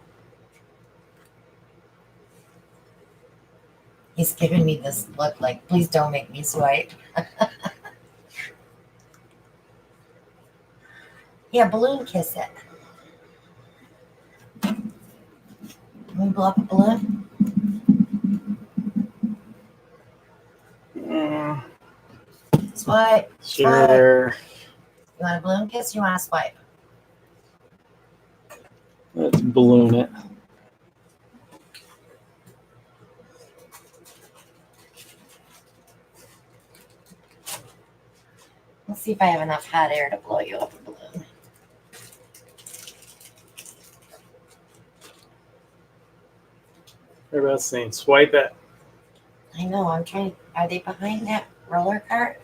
He's giving me this look like, please don't make me swipe. Yeah, balloon kiss it. Can we blow up a balloon? Mm, Swipe. sure. Swipe. You want a balloon kiss or you want to swipe? Let's balloon it. Let's see if I have enough hot air to blow you up a balloon. Everybody's saying swipe it. I know, I'm trying. Are they behind that roller cart?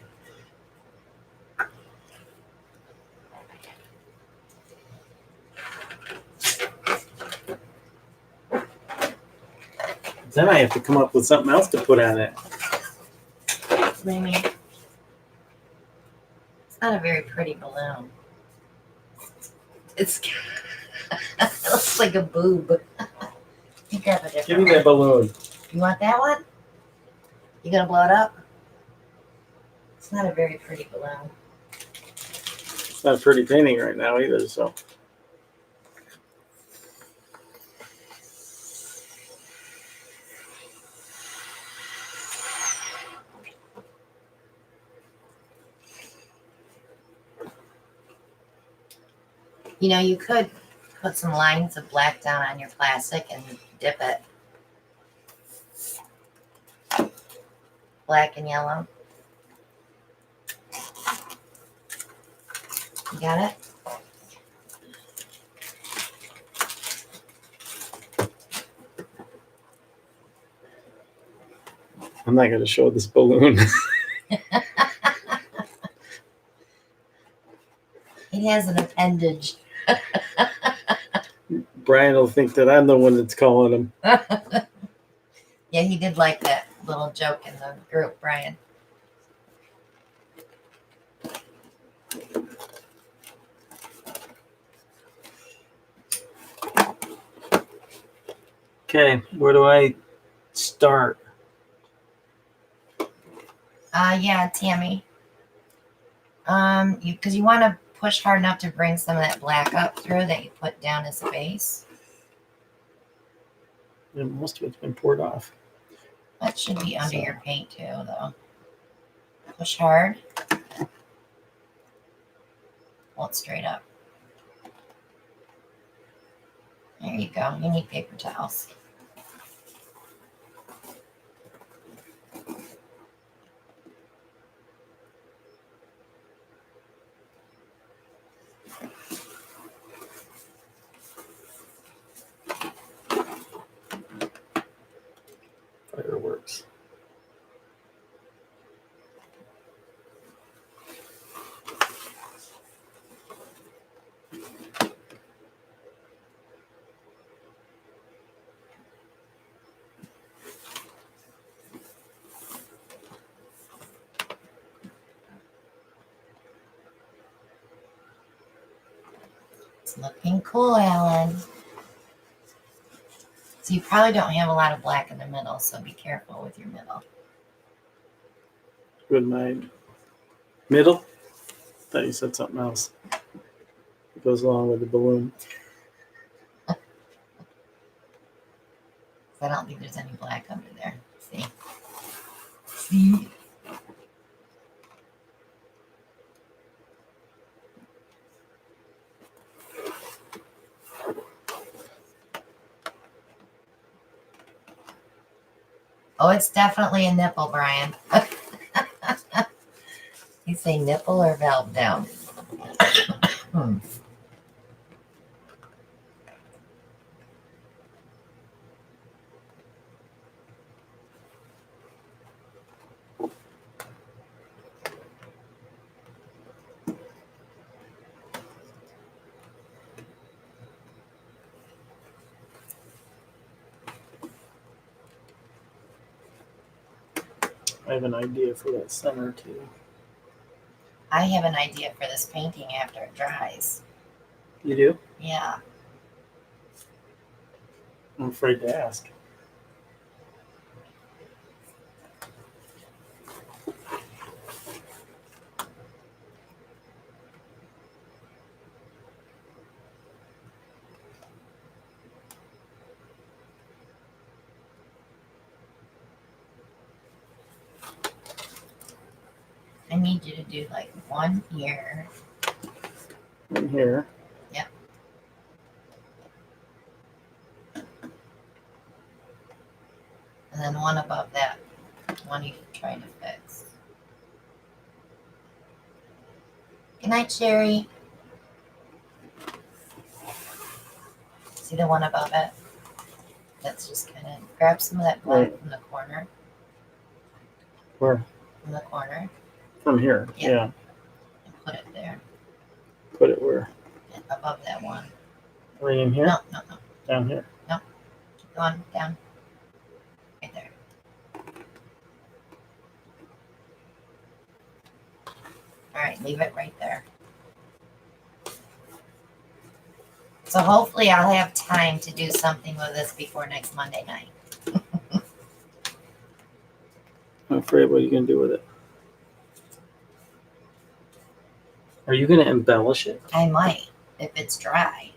Then I have to come up with something else to put on it. What do you mean? It's not a very pretty balloon. It's it looks like a boob. You grab a different Give me one. that balloon. You want that one? You gonna blow it up? It's not a very pretty balloon. It's not a pretty painting right now either, so. You know, you could put some lines of black down on your plastic and dip it. Black and yellow. You got it? I'm not going to show this balloon. It has an appendage. Brian will think that I'm the one that's calling him. Yeah, he did like that little joke in the group, Brian. Okay, where do I start? Yeah, Tammy. Because you want to push hard enough to bring some of that black up through that you put down as a base. And most of it's been poured off. That should be under your paint too, though. Push hard. Pull it straight up. There you go. You need paper towels. Fireworks. It's looking cool, Alan. So you probably don't have a lot of black in the middle, so be careful with your middle. With my middle? Thought you said something else. It goes along with the balloon. I don't think there's any black under there. See? See? Oh, it's definitely a nipple, Brian. You say nipple or valve down? I have an idea for that center too. I have an idea for this painting after it dries. You do? Yeah. I'm afraid to ask. I need you to do like one here in here. Yep. And then one above that one you're trying to fix. Good night, Sherry. See the one above it? That's just kind of grab some of that black from the corner. Where? From the corner. From here. Yeah. And put it there. Put it where? Above that one. Right in here? No. Down here. No. Keep going down. Right there. All right, leave it right there. So hopefully I'll have time to do something with this before next Monday night. I'm afraid what are you going to do with it? Are you going to embellish it? I might, if it's dry.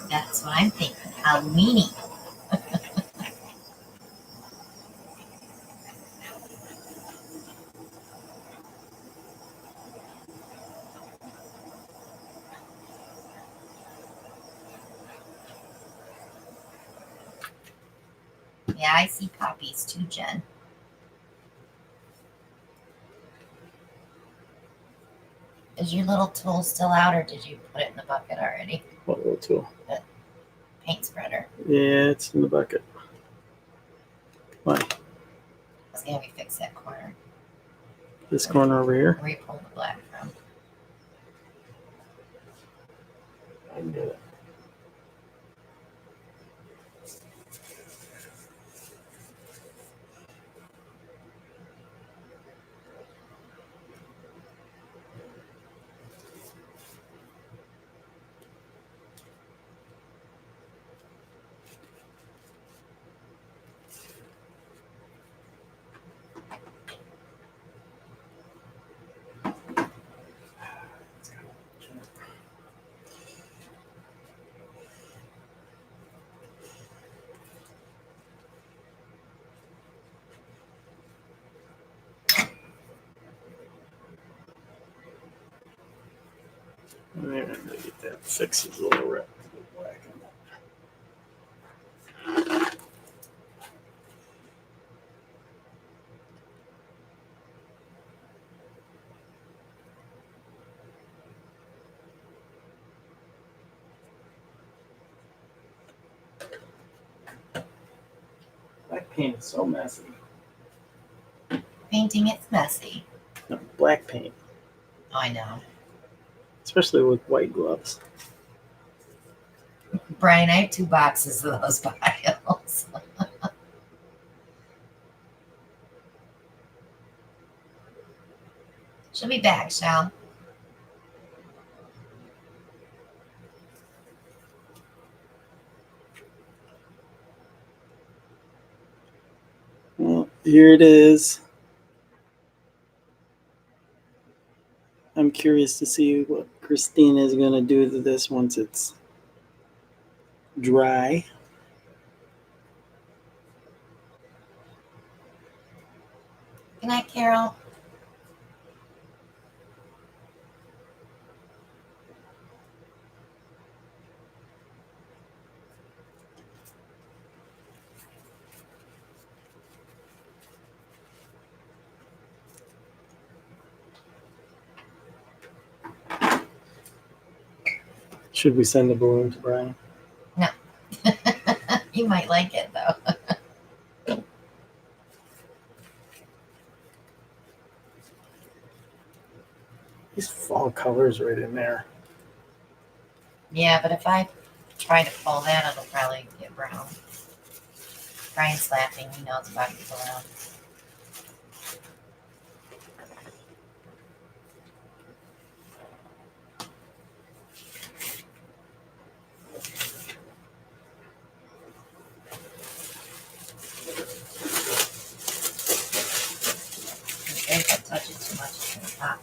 That's what I'm thinking. Halloweeny. Yeah, I see poppies too, Jen. Is your little tool still out, or did you put it in the bucket already? What little tool? The paint spreader. Yeah, it's in the bucket. Why? I was going to fix that corner. This corner over here? Where you pulled the black from. I can do it. There, I'm gonna get that fixed a little red. Black paint is so messy. Painting, it's messy. No, black paint, Oh, I know. especially with white gloves. Brian, I have 2 boxes of those files. She'll be back, Shell. Well, here it is. I'm curious to see what Christina is going to do to this once it's dry. Good night, Carol. Should we send the balloon to Brian? No. You might like it, though. These fall colors right in there. Yeah, but if I try to pull that, it'll probably get brown. Brian's laughing. He knows about it brown. If I touch it too much, it's going to pop.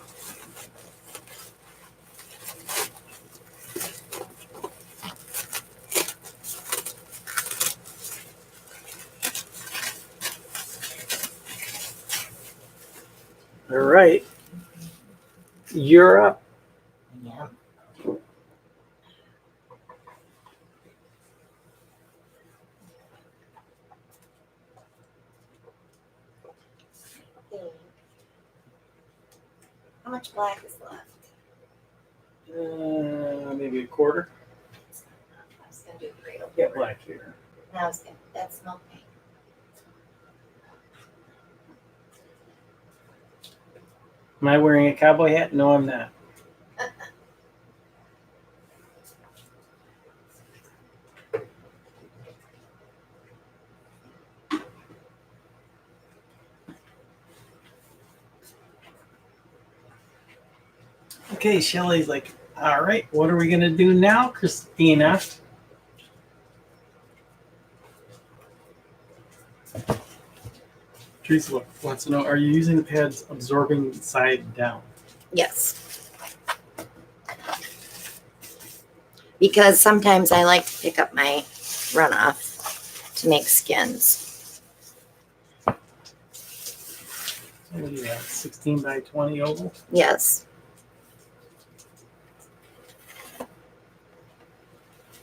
All right. You're up. Yeah. How much black is left? Maybe a quarter. I was gonna do gray over. Yeah, black here. No, I was gonna. That's no paint. Am I wearing a cowboy hat? No, I'm not. Okay, Shelly's like, all right, what are we going to do now, Christina? Teresa wants to know, are you using the pads absorbing side down? Yes. Because sometimes I like to pick up my runoff to make skins. What do you have, 16 by 20 oval? Yes.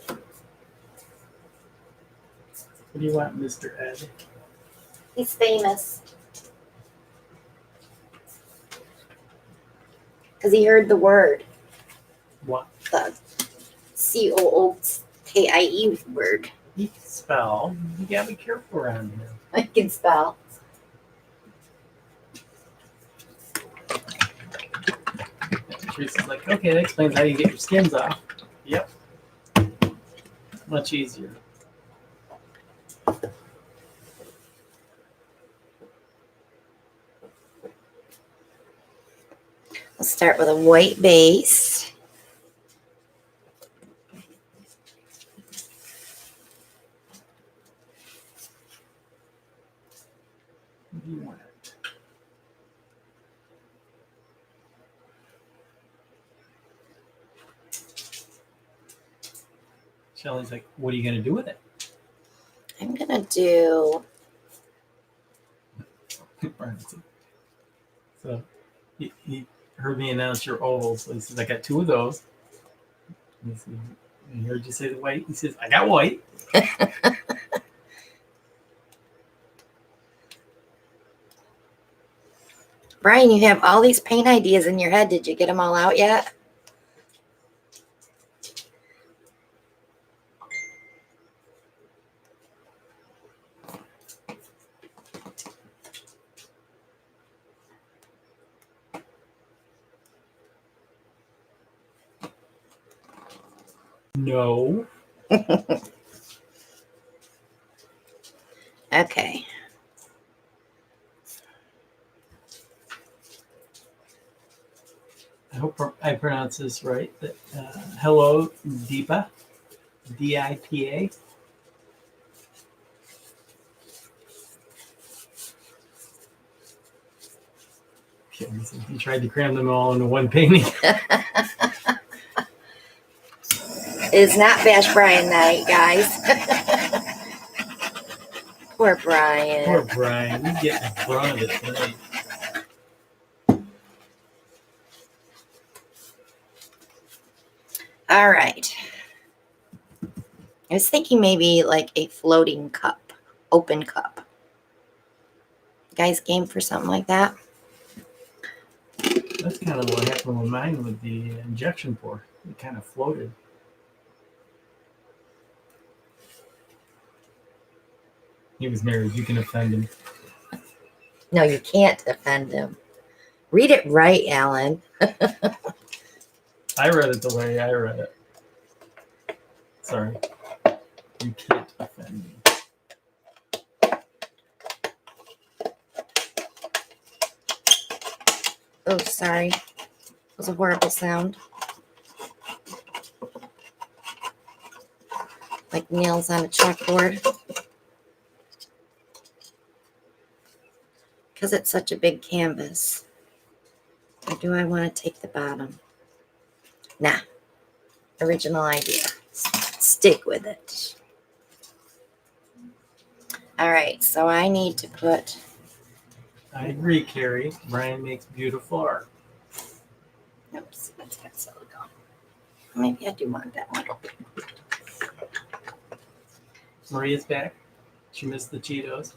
What do you want, Mr. Ed? He's famous. Because he heard the word. What? The COOKIE word. He can spell. You gotta be careful around here. I can spell. Teresa's like, okay, that explains how you get your skins off. Yep. Much easier. I'll start with a white base. What do you want? Shelly's like, what are you gonna do with it? I'm going to do... So he heard me announce your ovals. So he says, I got two of those. He says, I heard you say the white. He says, I got white. Brian, you have all these paint ideas in your head. Did you get them all out yet? No. Okay. I hope I pronounce this right. Hello, Deepa. D-I-P-A. Okay, he tried to cram them all into one painting. It's not Bash Brian night, guys. Poor Brian. Poor Brian. He's getting in front of it tonight. All right. I was thinking maybe like a floating cup, open cup. You guys game for something like that? That's kind of what happened with mine with the injection pour. It kind of floated. He was married. You can offend him. No, you can't offend him. Read it right, Alan. I read it the way I read it. Sorry. You can't offend me. Oh, sorry. It was a horrible sound. Like nails on a chalkboard. Because it's such a big canvas. Or do I want to take the bottom? Nah. Original idea. Stick with it. All right, so I need to put... I agree, Carrie. Brian makes beautiful art. Oops, that's got silicone. Maybe I do want that one. Maria's back. She missed the Cheetos.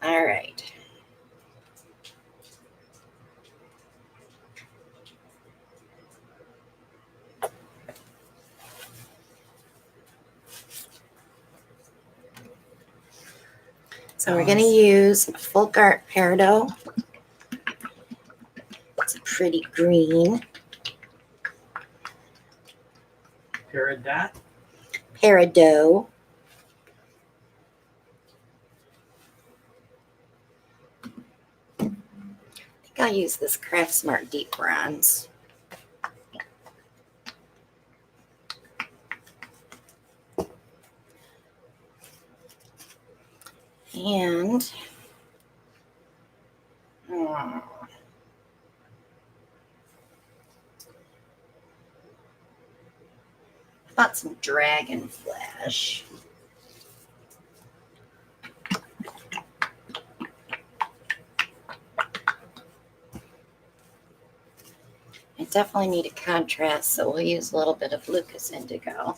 All right. So we're going to use Folk Art Peridot. It's a pretty green. Peridot. Peridot. I think I'll use this Craft Smart Deep Bronze. And got some dragon flesh. I definitely need a contrast, so we'll use a little bit of Lucas Indigo.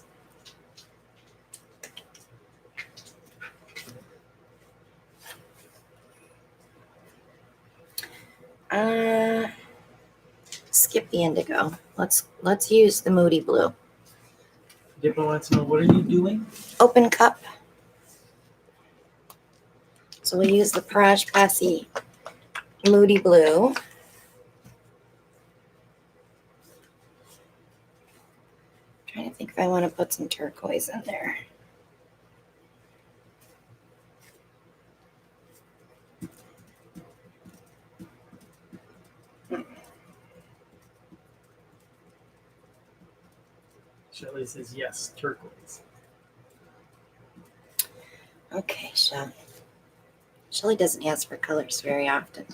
Skip the indigo. Let's use the Moody Blue. Dipper wants to know, what are you doing? Open cup. So we'll use the Parage Posse Moody Blue. Trying to think if I want to put some turquoise in there. Shelley says yes, turquoise. Okay, Shelley doesn't ask for colors very often.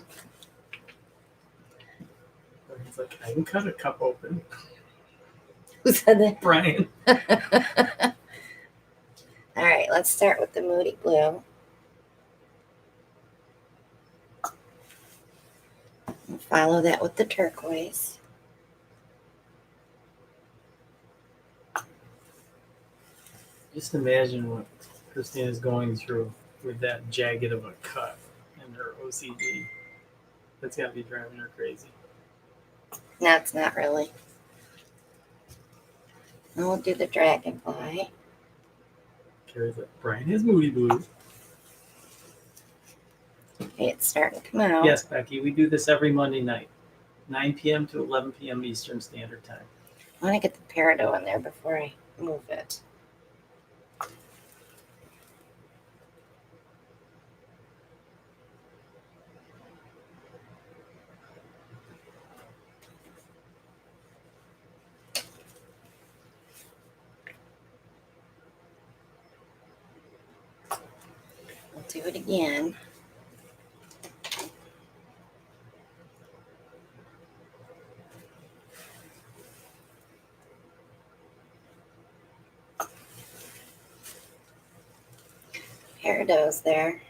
He's like, I can cut a cup open. Who said that? Brian. All right, let's start with the Moody Blue. And follow that with the turquoise. Just imagine what Christina's going through with that jagged of a cut and her OCD. That's got to be driving her crazy. No, it's not really. And we'll do the dragonfly. Carrie's like, Brian has Moody Blue. Okay, it's starting to come out. Yes, Becky, we do this every Monday night, 9 p.m. to 11 p.m. Eastern Standard Time. I want to get the peridot in there before I move it. We'll do it again. Peridot's there.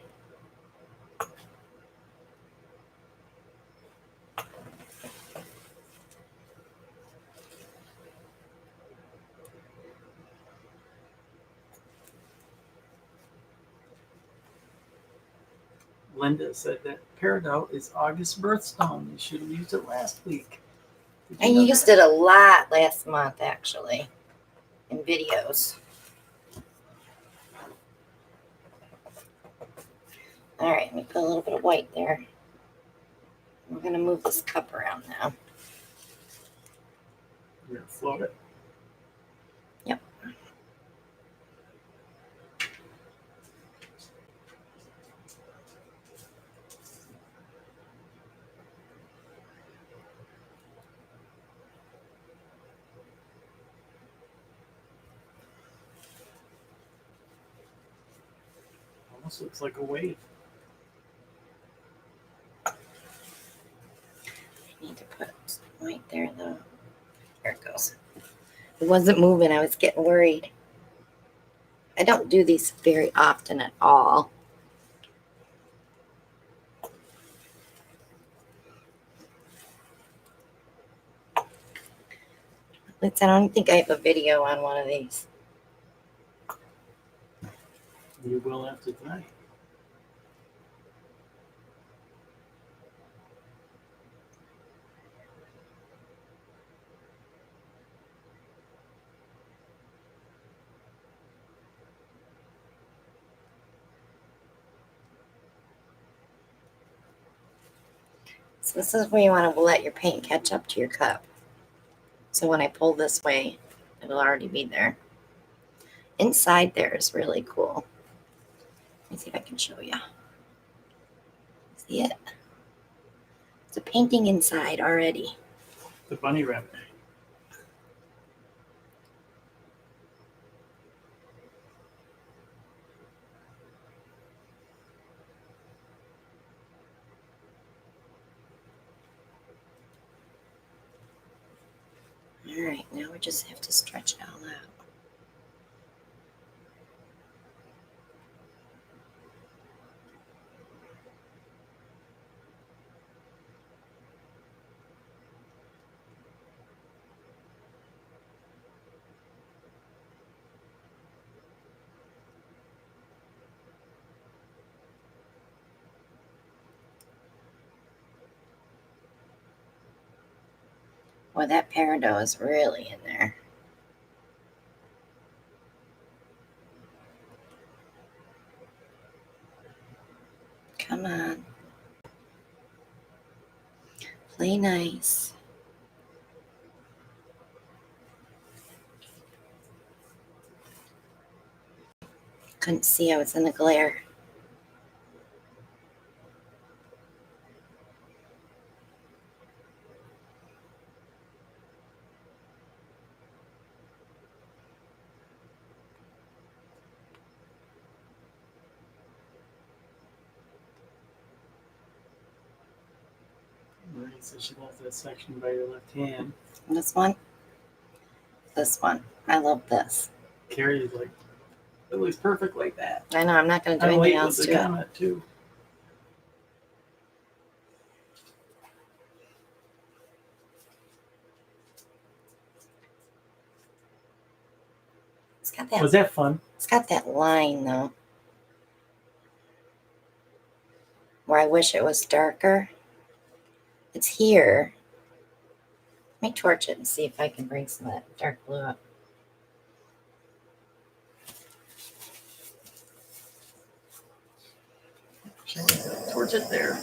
Linda said that peridot is August birthstone. You should have used it last week. I used it a lot last month, actually, in videos. All right, let me put a little bit of white there. We're going to move this cup around now. You're going to float it? Yep. Almost looks like a wave. I need to put some white there, though. There it goes. It wasn't moving. I was getting worried. I don't do these very often at all. I don't think I have a video on one of these. You will after tonight. So this is where you want to let your paint catch up to your cup. So when I pull this way, it'll already be there. Inside there is really cool. Let me see if I can show you. See it? It's a painting inside already. The bunny rabbit. All right, now we just have to stretch it all out. Boy, that peridot is really in there. Come on. Play nice. Couldn't see, I was in the glare. Marie says she loves that section by your left hand. This one? This one. I love this. Carrie's like, it looks perfect like that. I know, I'm not going to do I'm anything late else with to the it. comment too. Was that fun? It's got that line though, where I wish it was darker. It's here. Let me torch it and see if I can bring some of that dark blue up. Towards it there.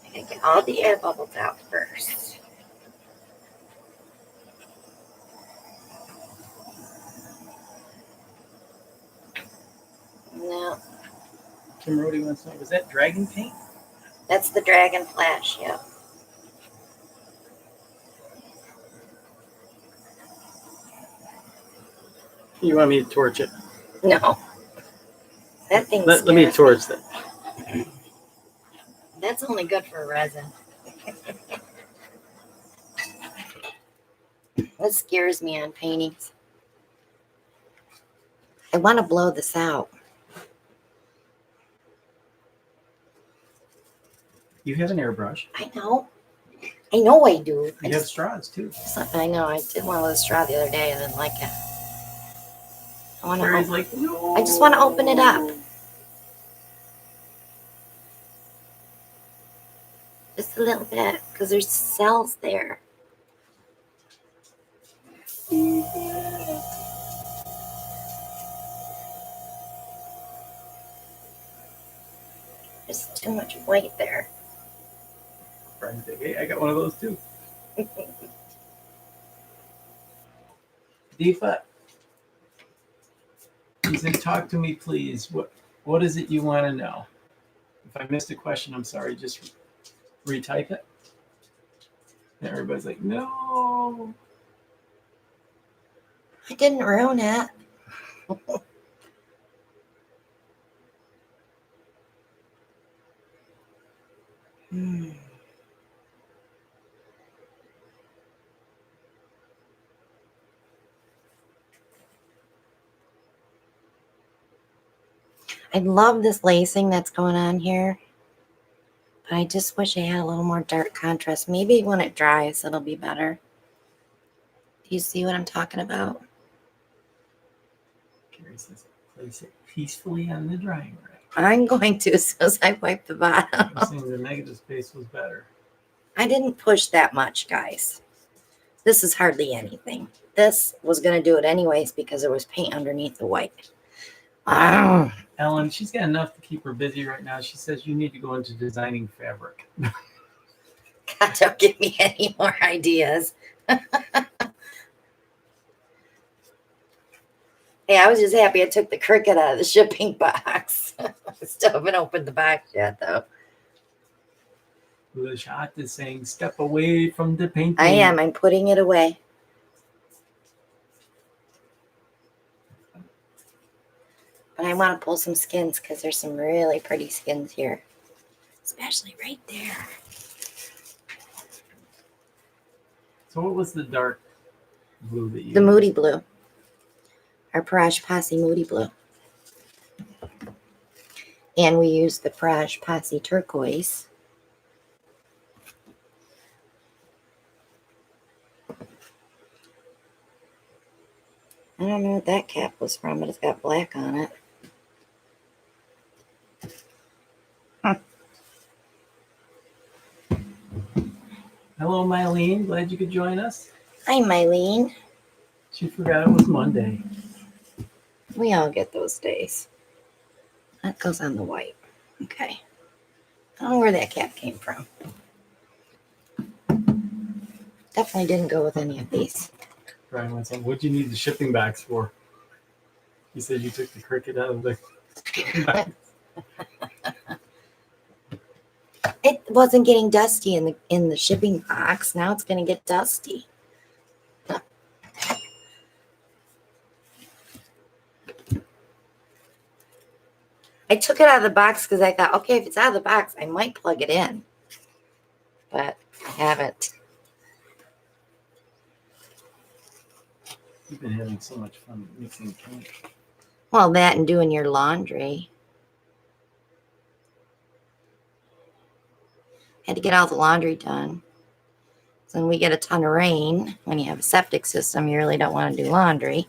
I gotta get all the air bubbles out first. No, Kim Rody wants to know, was that dragon paint? that's the dragon flash, yeah. You want me to torch it? No. That thing Let me scares torch that. That's only good for resin. That scares me on paintings. I want to blow this out. You have an airbrush. I know. I know I do. You have straws too. I know. I did one with a straw the other day. I didn't like it. Carrie's like, no. I just want to open it up. Just a little bit, because there's cells there. There's too much white there. Hey, I got one of those too. Deepa, he said, talk to me, please. What is it you want to know? If I missed a question, I'm sorry. Just retype it. And everybody's like, no. I didn't ruin it. I love this lacing that's going on here. But I just wish I had a little more dark contrast. Maybe when it dries, it'll be better. Do you see what I'm talking about? Carrie says, place it peacefully on the drying rack. I'm going to as soon as I wipe the bottom. I'm saying the negative space was better. I didn't push that much, guys. This is hardly anything. This was going to do it anyways because there was paint underneath the white. Oh. Ellen, she's got enough to keep her busy right now. She says you need to go into designing fabric. God, don't give me any more ideas. Hey, I was just happy I took the Cricut out of the shipping box. I still haven't opened the box yet, though. The shot is saying, step away from the painting. I am. I'm putting it away. But I want to pull some skins because there's some really pretty skins here. Especially right there. So what was the dark blue that you The Moody Blue. Our Parage Posse Moody Blue. And we used the Parage Posse Turquoise. I don't know what that cap was from, but it's got black on it. Huh. Hello, Mylene. Glad you could join us. Hi, Mylene. She forgot it was Monday. We all get those days. That goes on the white. Okay. I don't know where that cap came from. Definitely didn't go with any of these. Brian went on, what'd you need the shipping box for? He said you took the Cricut out of the shipping box. It wasn't getting dusty in the shipping box. Now it's going to get dusty. I took it out of the box because I thought, okay, if it's out of the box, I might plug it in. But I haven't. You've been having so much fun mixing paint. Well, that and doing your laundry. Had to get all the laundry done. So when we get a ton of rain, when you have a septic system, you really don't want to do laundry.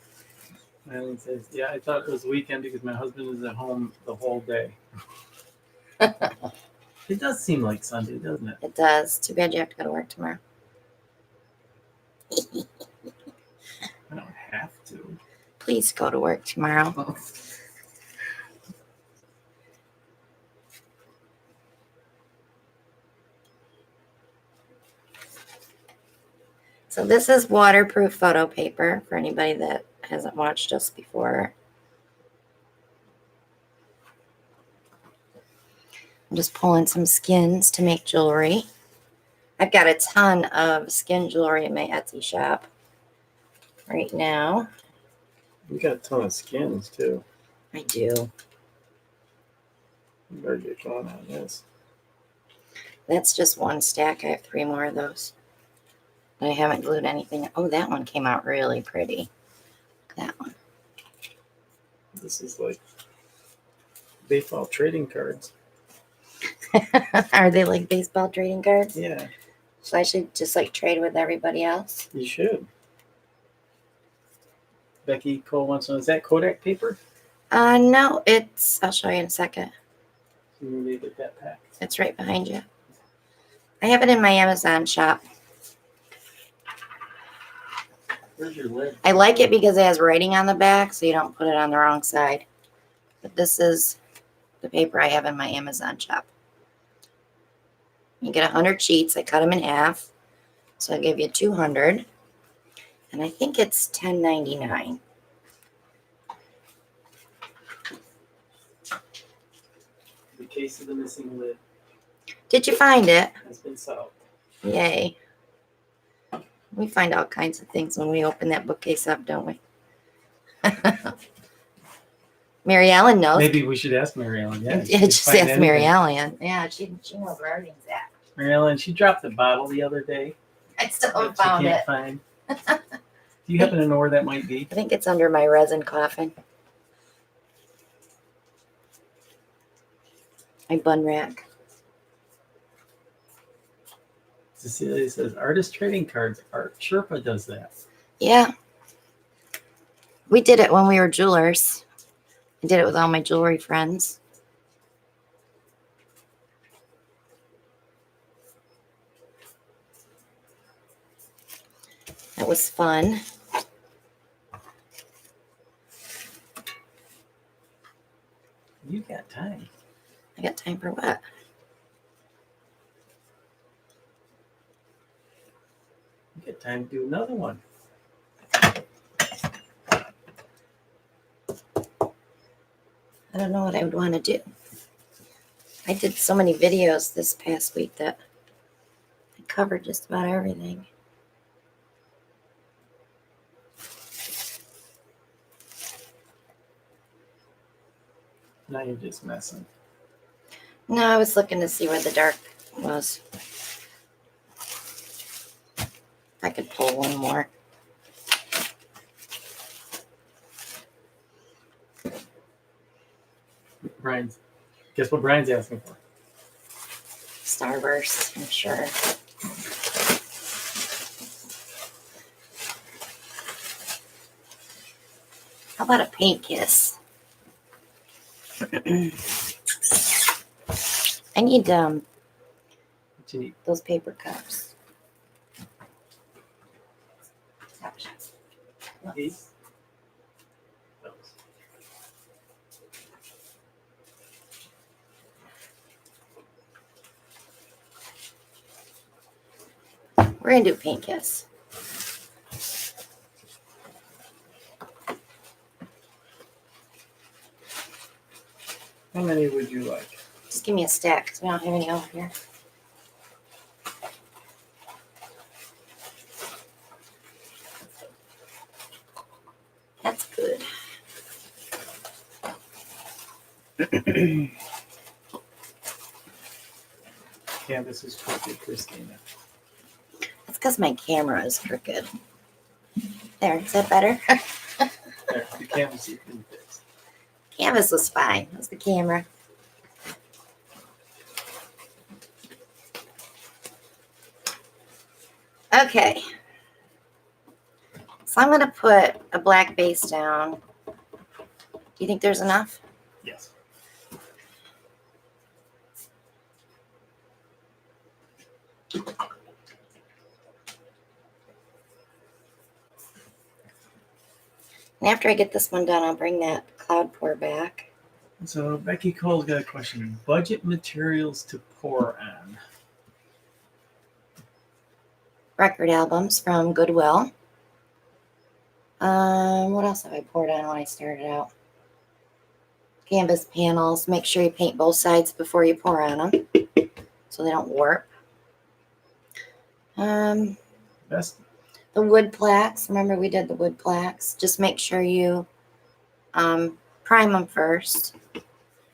Mylene says, yeah, I thought it was weekend because my husband is at home the whole day. It does seem like Sunday, doesn't it? It does. Too bad you have to go to work tomorrow. I don't have to. Please go to work tomorrow. Oh. So this is waterproof photo paper for anybody that hasn't watched us before. I'm just pulling some skins to make jewelry. I've got a ton of skin jewelry in my Etsy shop right now. You got a ton of skins too. I do. You better get going on this. That's just one stack. I have 3 more of those. I haven't glued anything. Oh, that one came out really pretty. That one. This is like baseball trading cards. Are they like baseball trading cards? Yeah, So I should just like trade with everybody else? you should. Becky Cole wants to know, is that Kodak paper? No, I'll show you in a second. You can leave it that pack. It's right behind you. I have it in my Amazon shop. Where's your lid? I like it because it has writing on the back, so you don't put it on the wrong side. But this is the paper I have in my Amazon shop. You get 100 sheets. I cut them in half. So I'll give you 200. And I think it's $10.99. The case of the missing lid Did you find it? has been solved. Yay. We find all kinds of things when we open that bookcase up, don't we? Mary Ellen knows. Maybe we should ask Mary Ellen. Yeah, Yeah, just ask Mary Ellen. Yeah, she knows where everything's at. Mary Ellen, she dropped the bottle the other day. I still haven't that found she it. can't find. Do you happen to know where that might be? I think it's under my resin coffin. my bun rack. Cecilia says, artist trading cards. Art Sherpa does that. Yeah. We did it when we were jewelers. I did it with all my jewelry friends. That was fun. You got time. I got time for what? You got time to do another one. I don't know what I would want to do. I did so many videos this past week that I covered just about everything. Now you're just messing. No, I was looking to see where the dark was. I could pull one more. Brian's. Guess what Brian's asking for? Starburst, I'm sure. How about a paint kiss? I need What you need? those paper cups. These? Those. We're gonna do paint kiss. How many would you like? Just give me a stack because we don't have any over here. That's good. Canvas is crooked, Christina. That's because my camera is crooked. There, is that better? There, the canvas you can fix. Canvas was fine. That's the camera. Okay. So I'm going to put a black base down. Do you think there's enough? Yes. And after I get this one done, I'll bring that cloud pour back. So Becky Cole's got a question. Budget materials to pour on. Record albums from Goodwill. What else have I poured on when I started out? Canvas panels. Make sure you paint both sides before you pour on them so they don't warp. Best. The wood plaques. Remember we did the wood plaques. Just make sure you prime them first.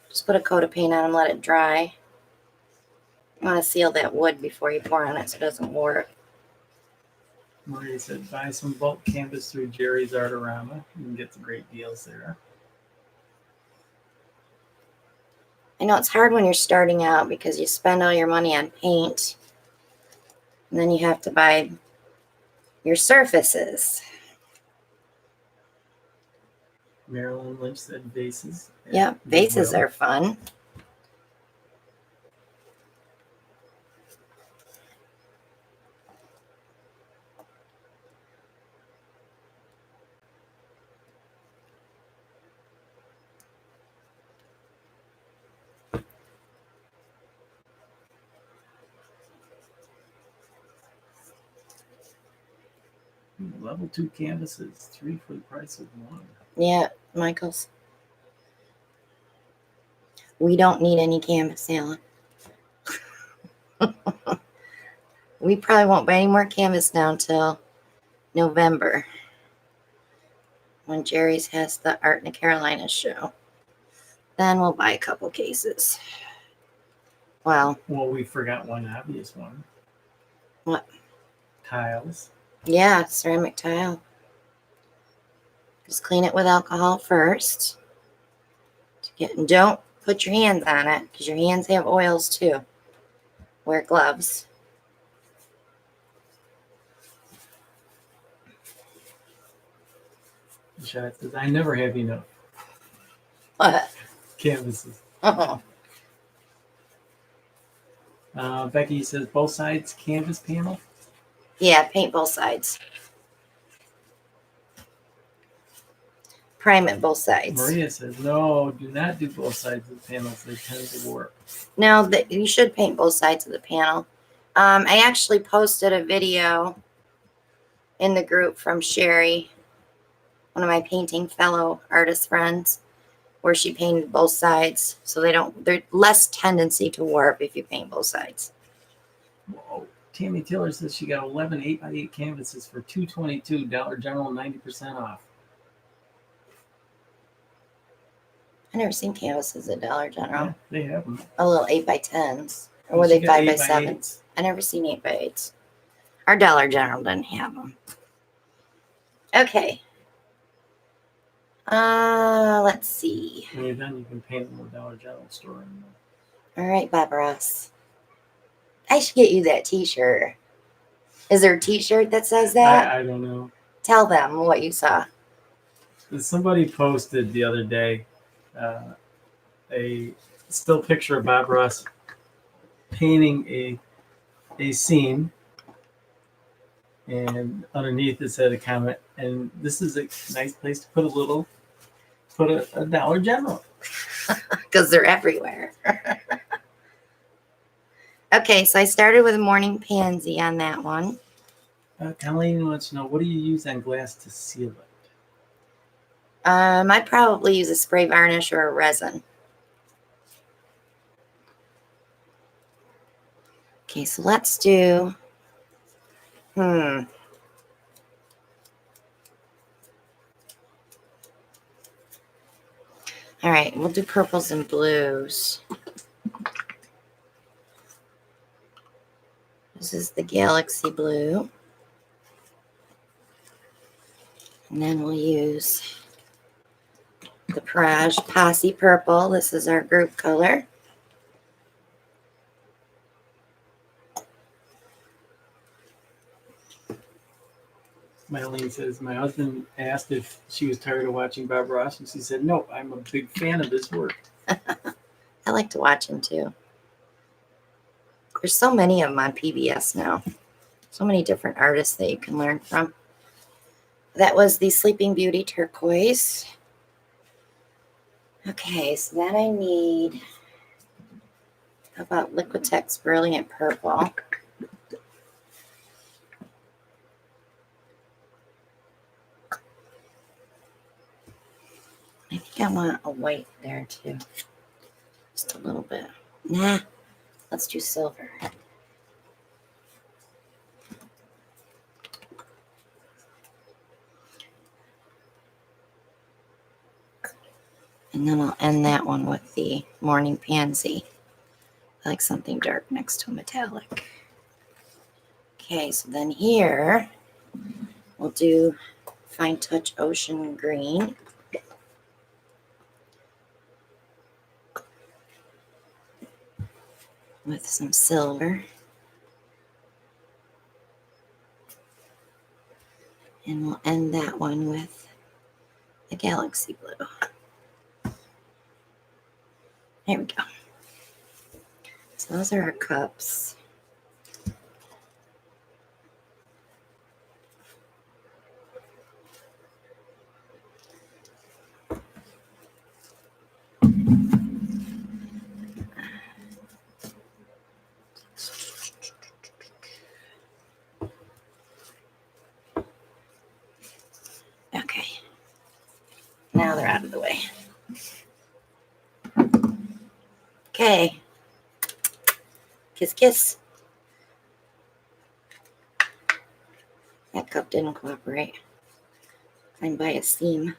Just put a coat of paint on them, let it dry. You want to seal that wood before you pour on it so it doesn't warp. Maria said, buy some bulk canvas through Jerry's Artorama. You can get some great deals there. I know it's hard when you're starting out because you spend all your money on paint and then you have to buy your surfaces. Marilyn Lynch said vases. Yep, vases are fun. Level 2 canvases, 3 for the price of 1. Yeah, Michael's. We don't need any canvas, Alan. We probably won't buy any more canvas now until November when Jerry's has the Art in the Carolinas show. Then we'll buy a couple cases. Well, we forgot one obvious one. What? Tiles. Yeah, ceramic tile. Just clean it with alcohol first. And don't Put your hands on it because your hands have oils too. Wear gloves. Shot says, I never have enough What? canvases. Oh, Becky says, both sides canvas panel. yeah, paint both sides. Prime it both sides. Maria says, no, do not do both sides of the panels. They tend to warp. No, you should paint both sides of the panel. I actually posted a video in the group from Sherry, one of my painting fellow artist friends, where she painted both sides so there's less tendency to warp if you paint both sides. Whoa. Tammy Taylor says she got 11 8x8 canvases for $2.22. Dollar General 90% off. I never seen canvases at Dollar General. Yeah, they have them. A little 8x10s. Or were they 5x7s? 8x8s. I never seen 8x8s. Our Dollar General didn't have them. Okay. Let's see. When you're done, you can paint them in the Dollar General store. All right, Bob Ross. I should get you that t-shirt. Is there a t-shirt that says that? I don't know. Tell them what you saw. Somebody posted the other day a still picture of Bob Ross painting a scene, and underneath it said a comment, and this is a nice place to put a Dollar General. Because they're everywhere. Okay, so I started with a morning pansy on that one. Colleen wants to know, what do you use on glass to seal it? I'd probably use a spray varnish or a resin. Okay, so let's do, all right, we'll do purples and blues. This is the Galaxy Blue. And then we'll use the Praj Posse Purple. This is our group color. Marlene says, my husband asked if she was tired of watching Bob Ross, and she said, no, I'm a big fan of his work. I like to watch him too. There's so many of them on PBS now. So many different artists that you can learn from. That was the Sleeping Beauty turquoise. Okay, so then I need, how about Liquitex Brilliant Purple? I think I want a white there too. Just a little bit. Nah, let's do silver. And then I'll end that one with the Morning Pansy. I like something dark next to a metallic. Okay, so then here we'll do Fine Touch Ocean Green. With some silver. And we'll end that one with the Galaxy Blue. There we go. So those are our cups. Okay. Now they're out of the way. Okay. Kiss, kiss. That cup didn't cooperate. Climb by a seam.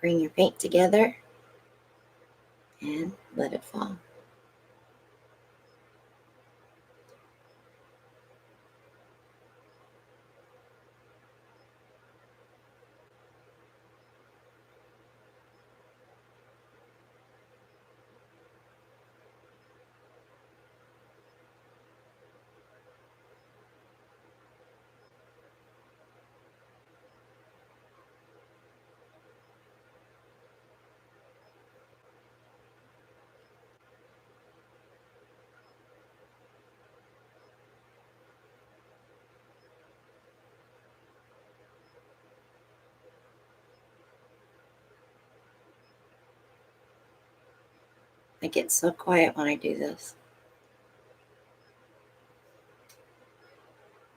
Bring your paint together and let it fall. I get so quiet when I do this.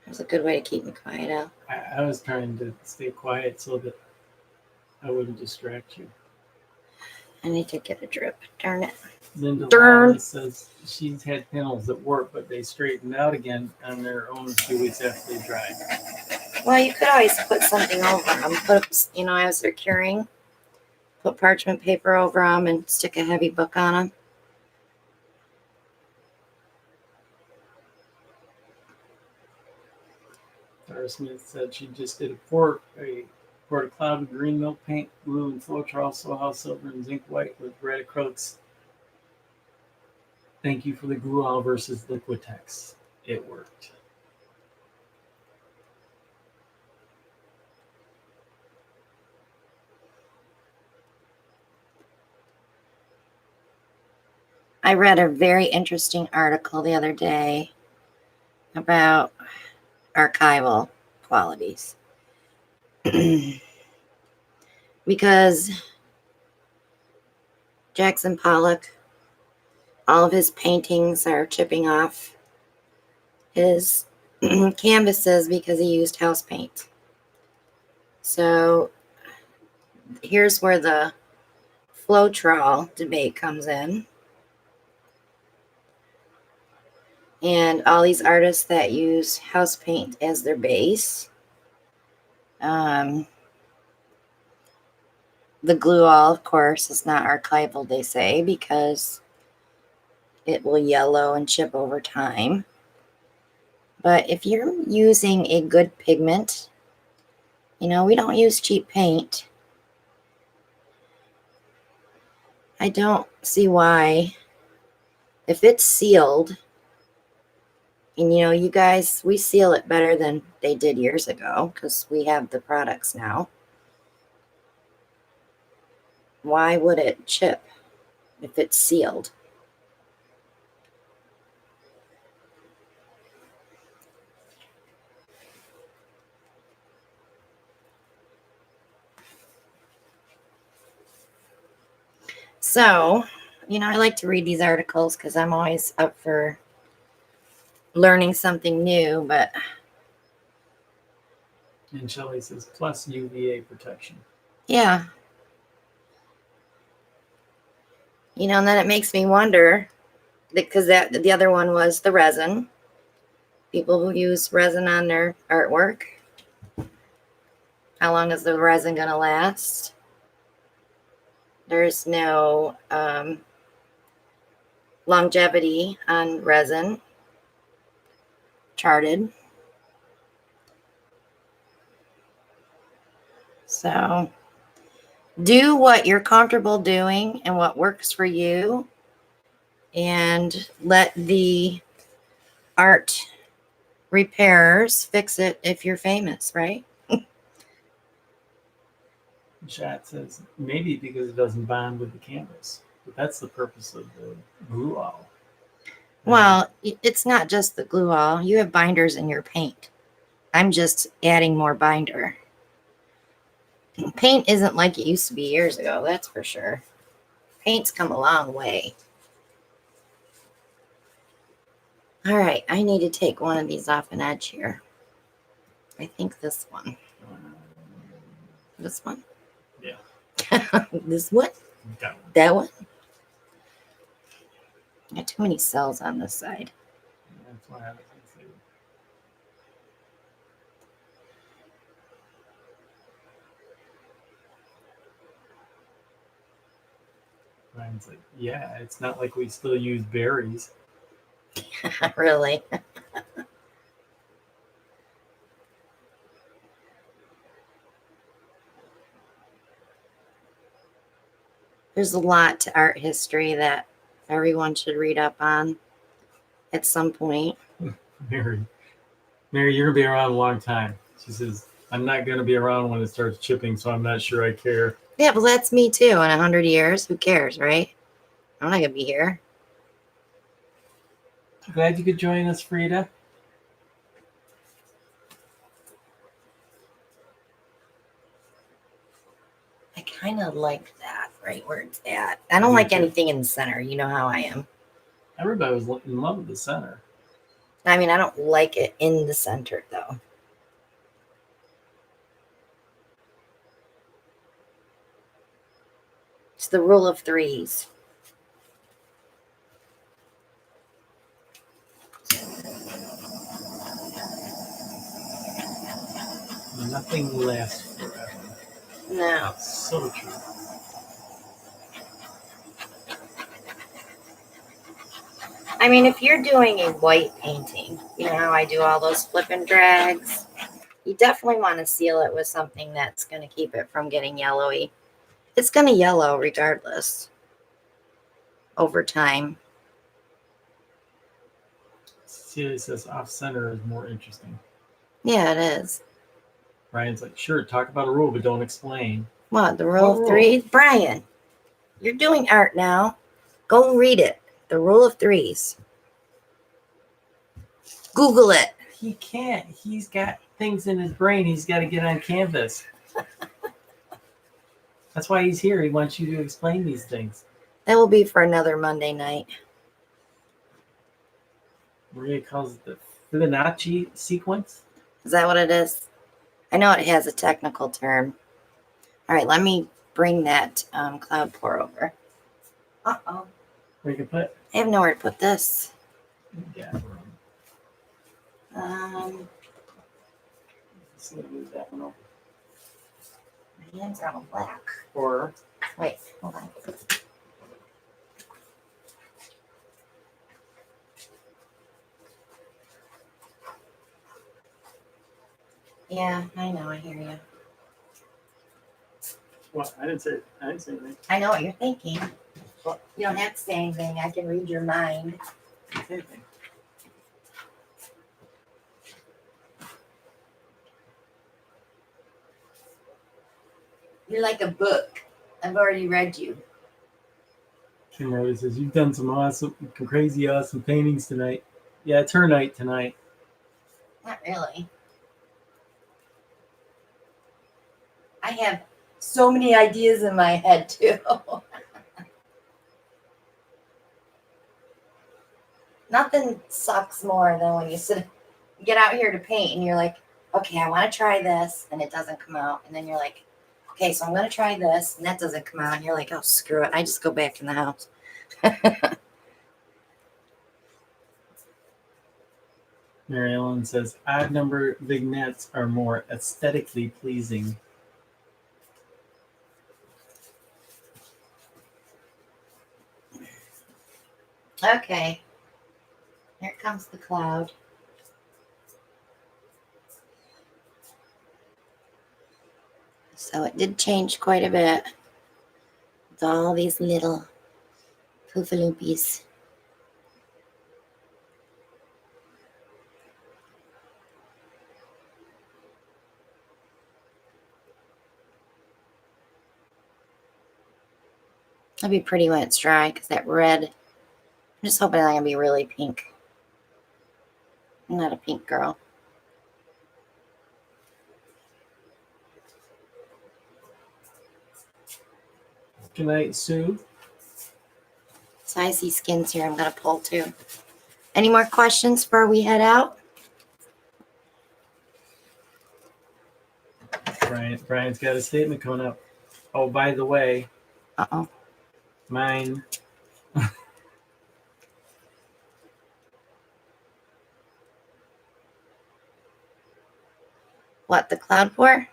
There's a good way to keep me quiet, Al. I was trying to stay quiet so that I wouldn't distract you. I need to get a drip. Darn it. Linda Darn. Lally says she's had panels at work, but they straightened out again on their own a few weeks after they dried. Well, you could always put something over them. Put, as they're curing, put parchment paper over them and stick a heavy book on them. Tara Smith said she just did poured a cloud of green milk paint, blue and Floetrol, soil house silver, and zinc white with red acrylics. Thank you for the glue all versus Liquitex. It worked. I read a very interesting article the other day about archival qualities. Because Jackson Pollock, all of his paintings are chipping off his canvases because he used house paint. So here's where the Floetrol debate comes in. And all these artists that use house paint as their base. The glue all, of course, is not archival, they say, because it will yellow and chip over time. But if you're using a good pigment, we don't use cheap paint. I don't see why, if it's sealed, and you guys, we seal it better than they did years ago because we have the products now. Why would it chip if it's sealed? So, I like to read these articles because I'm always up for learning something new, but... And Shelley says, plus UVA protection. Yeah. And then it makes me wonder, because the other one was the resin. People who use resin on their artwork. How long is the resin going to last? There's no longevity on resin charted. So do what you're comfortable doing and what works for you, and let the art repairers fix it if you're famous, right? Chat says maybe because it doesn't bond with the canvas, but that's the purpose of the glue all. Well, it's not just the glue all. You have binders in your paint. I'm just adding more binder. Paint isn't like it used to be years ago, that's for sure. Paint's come a long way. All right, I need to take one of these off an edge here. I think this one. This one? Yeah. This one? That one. That one? I got too many cells on this side. That's why I was going to say. Ryan's like, yeah, it's not like we still use berries. Really? There's a lot to art history that everyone should read up on at some point. Mary, you're going to be around a long time. She says, I'm not going to be around when it starts chipping, so I'm not sure I care. Yeah, but that's me too. In 100 years, who cares, right? I'm not going to be here. Glad you could join us, Frida. I kind of like that. right where it's at. I don't like anything in the center. You know how I am. Everybody was in love with the center. I mean, I don't like it in the center, though. It's the rule of threes. Nothing lasts forever. No. So true. I mean, if you're doing a white painting, you know how I do all those flip and drags? You definitely want to seal it with something that's going to keep it from getting yellowy. It's going to yellow regardless over time. Celia says off-center is more interesting. Yeah, it is. Brian's like, sure, talk about a rule, but don't explain. What, the rule of threes? Brian, you're doing art now. Go read it. The rule of threes. Google it. He can't. He's got things in his brain he's got to get on canvas. That's why he's here. He wants you to explain these things. That will be for another Monday night. Maria calls it the Fibonacci sequence. Is that what it is? I know it has a technical term. All right, let me bring that cloud pour over. Uh-oh. Where you can put? I have nowhere to put this. Yeah. So move that one over. My hands are all black. Or Wait, hold on. Yeah, I know. I hear you. what? I didn't say anything. I know what you're thinking. What? You don't have to say anything. I can read your mind. I didn't say anything. You're like a book. I've already read you. Kim Rhoda says, you've done some awesome, crazy awesome paintings tonight. Yeah, it's her night tonight. Not really. I have so many ideas in my head, too. Nothing sucks more than when you get out here to paint and you're like, okay, I want to try this, and it doesn't come out. And then you're like, okay, so I'm going to try this, and that doesn't come out. And you're like, oh, screw it. I just go back in the house. Mary Ellen says, odd number vignettes are more aesthetically pleasing. Okay. Here comes the cloud. So it did change quite a bit. With all these little poofaloopies. It'll be pretty when it's dry because that red, I'm just hoping it's not going to be really pink. I'm not a pink girl. Good night, Sue. So I see skins here I'm going to pull too. Any more questions before we head out? Brian's got a statement coming up. Oh, by the way, Uh-oh. mine. What, the cloud pour?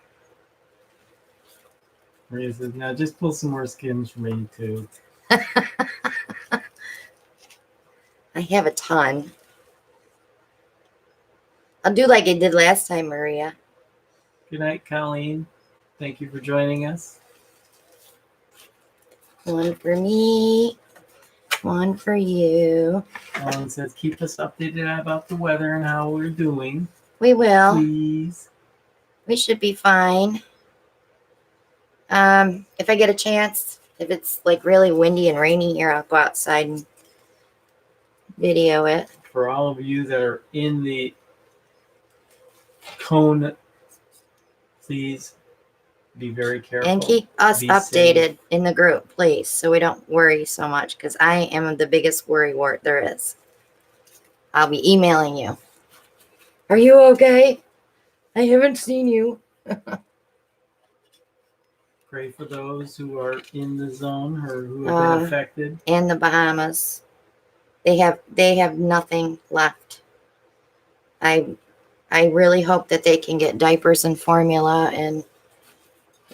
Maria says, now just pull some more skins for me, too. I have a ton. I'll do like I did last time, Maria. Good night, Colleen. Thank you for joining us. One for me, one for you. Ellen says, keep us updated about the weather and how we're doing. We will. Please. We should be fine. If I get a chance, if it's like really windy and rainy here, I'll go outside and video it. For all of you that are in the cone, please Be very careful. And keep us Be updated safe. in the group, please, so we don't worry so much, because I am the biggest worrywart there is. I'll be emailing you. Are you okay? I haven't seen you. Pray for those who are in the zone or who have been affected. And the Bahamas. They have nothing left. I really hope that they can get diapers and formula and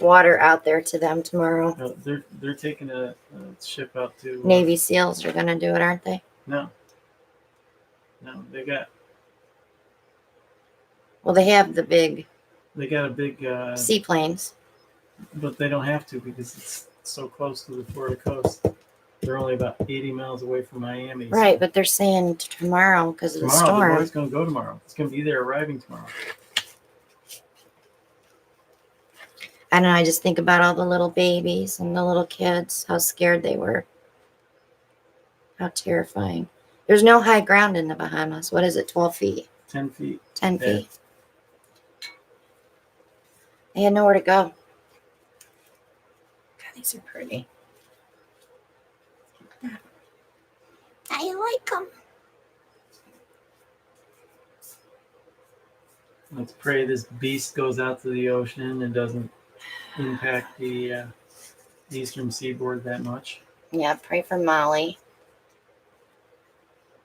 water out there to them tomorrow. They're taking a ship out to Navy SEALs are going to do it, aren't they? No, they got. Well, they have the big. They got a big seaplanes. But they don't have to because it's so close to the Florida coast. They're only about 80 miles away from Miami. Right, so. But they're saying tomorrow because of the storm. Tomorrow, the boat's going to go tomorrow. It's going to be there arriving tomorrow. I don't know, I just think about all the little babies and the little kids, how scared they were. How terrifying. There's no high ground in the Bahamas. What is it, 12 feet? 10 feet. 10 feet. They had nowhere to go. God, these are pretty. I like them. Let's pray this beast goes out to the ocean and doesn't impact the eastern seaboard that much. Yeah, pray for Molly.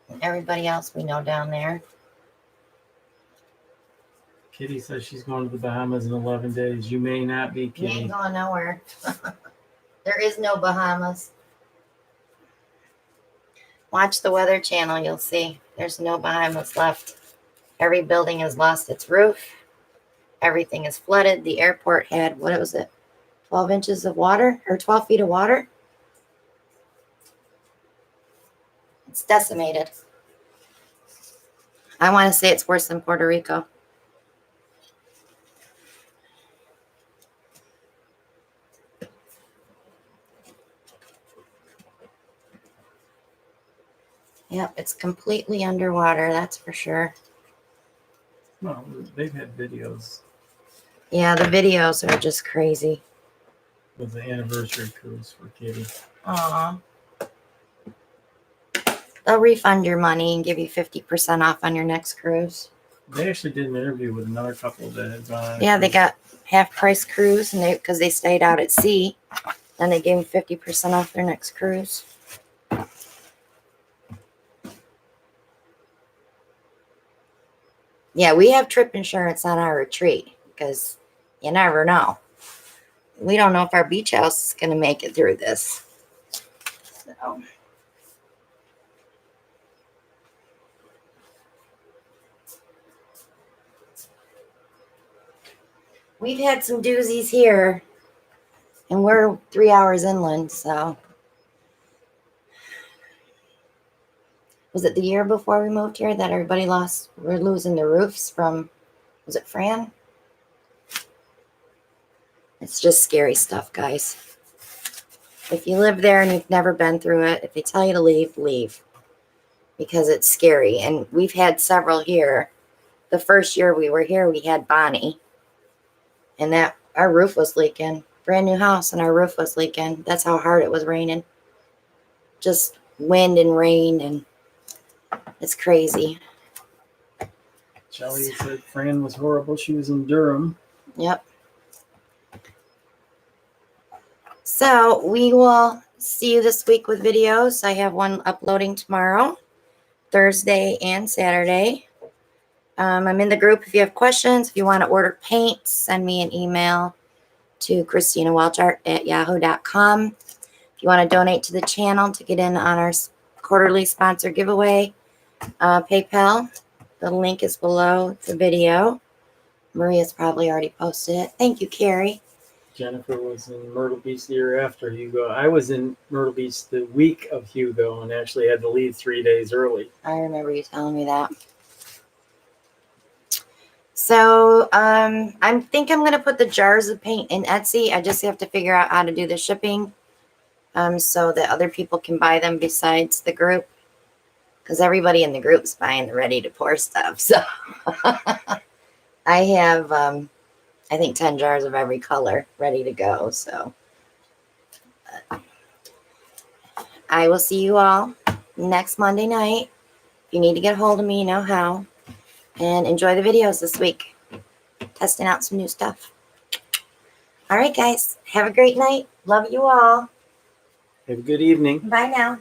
And everybody else we know down there. Kitty says she's going to the Bahamas in 11 days. You may not be, Kitty. You ain't going nowhere. There is no Bahamas. Watch the Weather Channel. You'll see there's no Bahamas left. Every building has lost its roof. Everything is flooded. The airport had, what was it, 12 inches of water or 12 feet of water? It's decimated. I want to say it's worse than Puerto Rico. Yep, it's completely underwater, that's for sure. Well, they've had videos. Yeah, the videos are just crazy. It was the anniversary cruise for Kitty. Aw. They'll refund your money and give you 50% off on your next cruise. They actually did an interview with another couple that had gone. Yeah, they got half-price cruise, and because they stayed out at sea, and they gave them 50% off their next cruise. Yeah, we have trip insurance on our retreat because you never know. We don't know if our beach house is going to make it through this. So. We've had some doozies here, and we're 3 hours inland, so. Was it the year before we moved here that everybody we're losing the roofs from, was it Fran? It's just scary stuff, guys. If you live there and you've never been through it, if they tell you to leave, leave. Because it's scary. And we've had several here. The first year we were here, we had Bonnie. And our roof was leaking. Brand new house and our roof was leaking. That's how hard it was raining. Just wind and rain, and it's crazy. Shelly said Fran was horrible. She was in Durham. Yep. So we will see you this week with videos. I have one uploading tomorrow, Thursday and Saturday. I'm in the group if you have questions. If you want to order paint, send me an email to Christina Welch Art at yahoo.com. If you want to donate to the channel to get in on our quarterly sponsor giveaway, PayPal. The link is below the video. Maria's probably already posted it. Thank you, Carrie. Jennifer was in Myrtle Beach the year after Hugo. I was in Myrtle Beach the week of Hugo and actually had to leave 3 days early. I remember you telling me that. So I think I'm going to put the jars of paint in Etsy. I just have to figure out how to do the shipping so that other people can buy them besides the group. Because everybody in the group's buying the ready-to-pour stuff. So I have I think 10 jars of every color ready to go. So I will see you all next Monday night. If you need to get a hold of me, you know how. And enjoy the videos this week. Testing out some new stuff. All right, guys. Have a great night. Love you all. Have a good evening. Bye now.